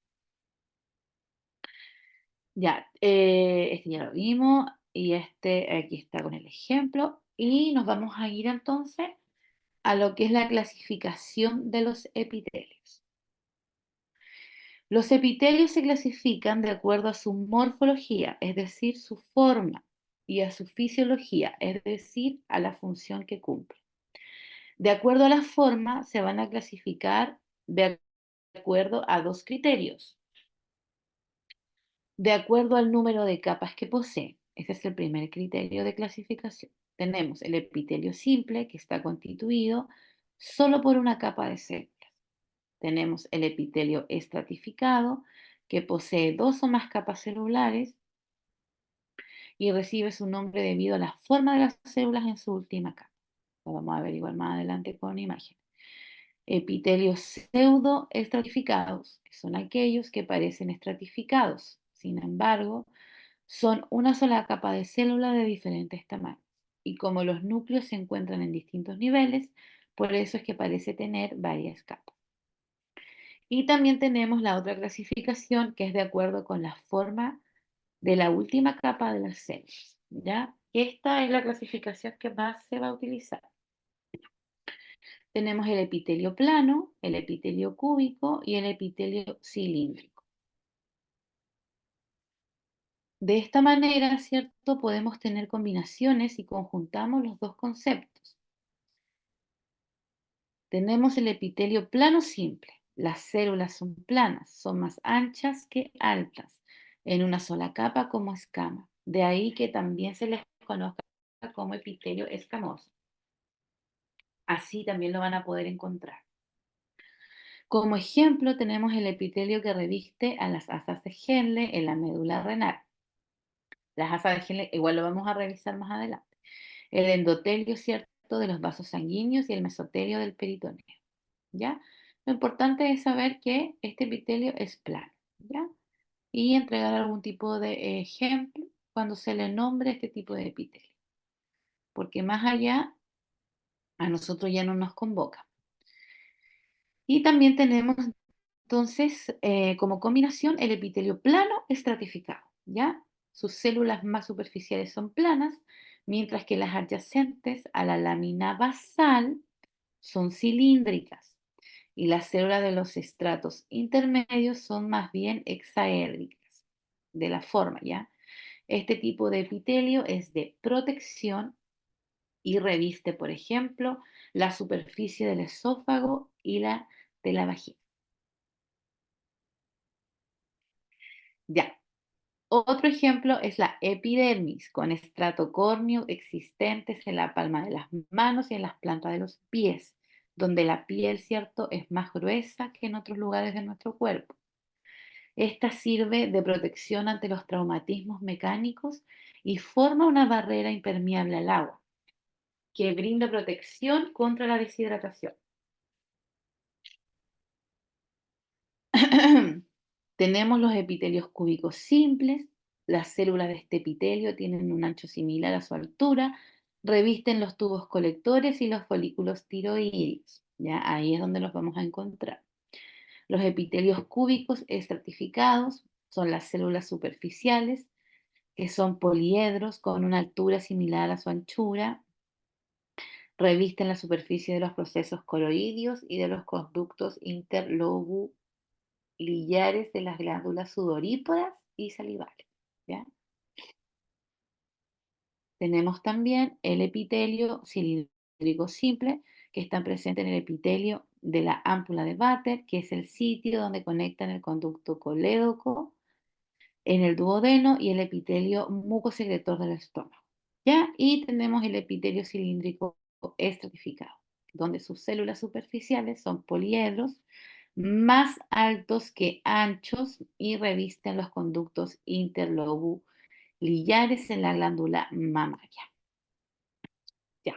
Ya, este ya lo vimos y este aquí está con el ejemplo. Y nos vamos a ir entonces a lo que es la clasificación de los epitelios. Los epitelios se clasifican de acuerdo a su morfología, es decir, su forma, y a su fisiología, es decir, a la función que cumple. De acuerdo a la forma, se van a clasificar de acuerdo a dos criterios. De acuerdo al número de capas que posee. Ese es el primer criterio de clasificación. Tenemos el epitelio simple, que está constituido solo por una capa de células. Tenemos el epitelio estratificado, que posee dos o más capas celulares y recibe su nombre debido a la forma de las células en su última capa. Lo vamos a averiguar más adelante con imagen. Epitelios pseudoestratificados, que son aquellos que parecen estratificados, sin embargo, son una sola capa de célula de diferentes tamaños. Y como los núcleos se encuentran en distintos niveles, por eso es que parece tener varias capas. Y también tenemos la otra clasificación, que es de acuerdo con la forma de la última capa de las células, ¿ya? Esta es la clasificación que más se va a utilizar. Tenemos el epitelio plano, el epitelio cúbico y el epitelio cilíndrico. De esta manera, ¿cierto?, podemos tener combinaciones y conjuntamos los dos conceptos. Tenemos el epitelio plano simple. Las células son planas, son más anchas que altas, en una sola capa como escama. De ahí que también se les conozca como epitelio escamoso. Así también lo van a poder encontrar. Como ejemplo, tenemos el epitelio que reviste a las asas de Henle en la médula renal. Las asas de Henle igual lo vamos a revisar más adelante. El endotelio, ¿cierto?, de los vasos sanguíneos y el mesotelio del peritoneo, ¿ya? Lo importante es saber que este epitelio es plano, ¿ya? Y entregar algún tipo de ejemplo cuando se le nombre este tipo de epitelio, porque más allá a nosotros ya no nos convoca. Y también tenemos entonces como combinación el epitelio plano estratificado, ¿ya? Sus células más superficiales son planas, mientras que las adyacentes a la lámina basal son cilíndricas y las células de los estratos intermedios son más bien hexaédricas de la forma, ¿ya? Este tipo de epitelio es de protección y reviste, por ejemplo, la superficie del esófago y la de la vagina. Ya. Otro ejemplo es la epidermis, con estrato córneo existentes en la palma de las manos y en las plantas de los pies, donde la piel, ¿cierto?, es más gruesa que en otros lugares de nuestro cuerpo. Esta sirve de protección ante los traumatismos mecánicos y forma una barrera impermeable al agua, que brinda protección contra la deshidratación. Tenemos los epitelios cúbicos simples. Las células de este epitelio tienen un ancho similar a su altura, revisten los tubos colectores y los folículos tiroideos. ¿Ya? Ahí es donde los vamos a encontrar. Los epitelios cúbicos estratificados son las células superficiales, que son poliedros con una altura similar a su anchura. Revisten la superficie de los procesos coroideos y de los conductos interlobulares lillares de las glándulas sudoríparas y salivales, ¿ya? Tenemos también el epitelio cilíndrico simple, que está presente en el epitelio de la ámpula de Vater, que es el sitio donde conectan el conducto colédoco en el duodeno y el epitelio mucosecretor del estómago, ¿ya? Y tenemos el epitelio cilíndrico estratificado, donde sus células superficiales son poliedros más altos que anchos y revisten los conductos interlobulares en la glándula mamaria. Ya,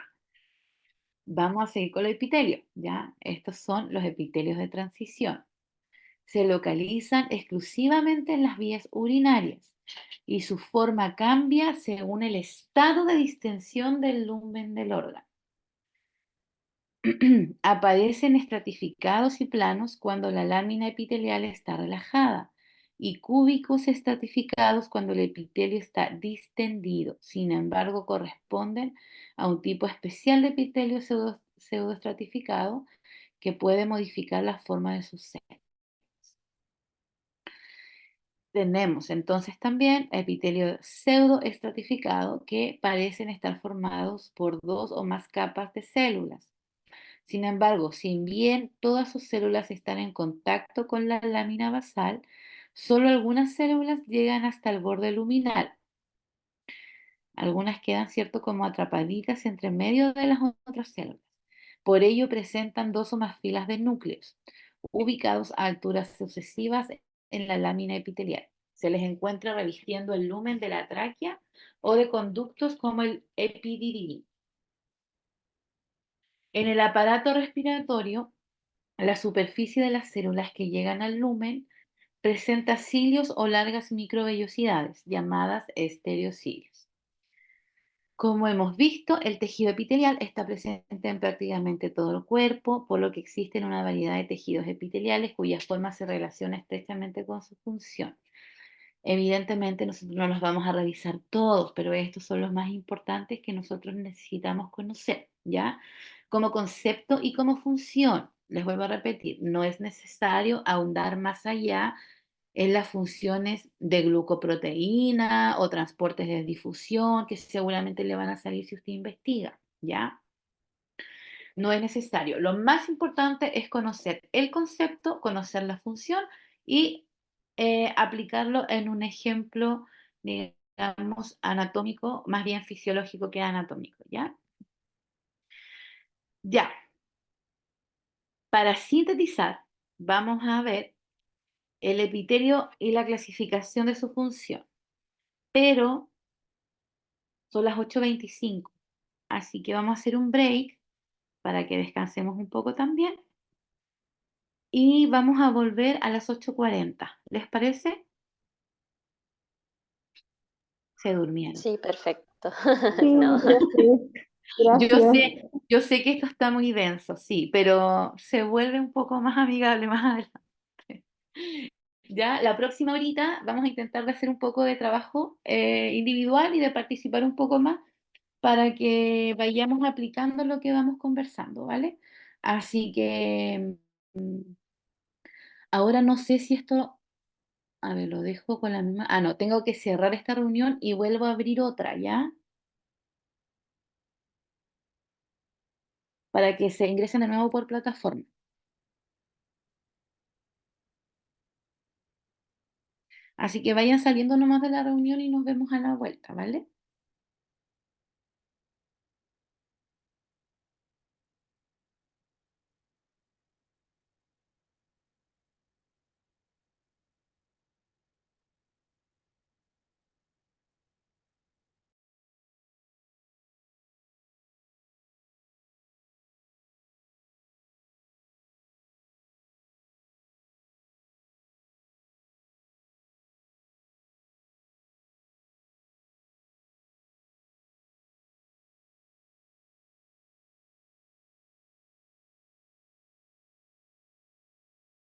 vamos a seguir con el epitelio, ¿ya? Estos son los epitelios de transición. Se localizan exclusivamente en las vías urinarias y su forma cambia según el estado de distensión del lumen del órgano. Aparecen estratificados y planos cuando la lámina epitelial está relajada y cúbicos estratificados cuando el epitelio está distendido. Sin embargo, corresponden a un tipo especial de epitelio pseudoestratificado que puede modificar la forma de sus células. Tenemos entonces también epitelio pseudoestratificado que parecen estar formados por dos o más capas de células. Sin embargo, si bien todas sus células están en contacto con la lámina basal, solo algunas células llegan hasta el borde luminal. Algunas quedan, cierto, como atrapaditas entre medio de las otras células. Por ello presentan dos o más filas de núcleos, ubicados a alturas sucesivas en la lámina epitelial. Se les encuentra revistiendo el lumen de la tráquea o de conductos como el epididimo. En el aparato respiratorio, la superficie de las células que llegan al lumen presenta cilios o largas microvellosidades, llamadas estereocilios. Como hemos visto, el tejido epitelial está presente en prácticamente todo el cuerpo, por lo que existen una variedad de tejidos epiteliales cuya forma se relaciona estrechamente con su función. Evidentemente nosotros no los vamos a revisar todos, pero estos son los más importantes que nosotros necesitamos conocer, ¿ya? Como concepto y como función. Les vuelvo a repetir, no es necesario ahondar más allá en las funciones de glucoproteína o transportes de difusión, que seguramente le van a salir si usted investiga, ¿ya? No es necesario. Lo más importante es conocer el concepto, conocer la función y aplicarlo en un ejemplo, digamos, anatómico, más bien fisiológico que anatómico, ¿ya? Ya. Para sintetizar, vamos a ver el epitelio y la clasificación de su función. Pero son las 8:25 así que vamos a hacer un break para que descansemos un poco también. Y vamos a volver a las 8:40. ¿Les parece? Se durmieron. Sí, perfecto. Sí, No. gracias. Gracias. Yo sé que esto está muy denso, sí, pero se vuelve un poco más amigable más adelante. Ya, la próxima horita vamos a intentar de hacer un poco de trabajo individual y de participar un poco más para que vayamos aplicando lo que vamos conversando, ¿vale? Así que ahora no sé si esto, a ver, lo dejo con la misma, no, tengo que cerrar esta reunión y vuelvo a abrir otra, ¿ya? Para que se ingresen de nuevo por plataforma. Así que vayan saliendo nomás de la reunión y nos vemos a la vuelta, ¿vale?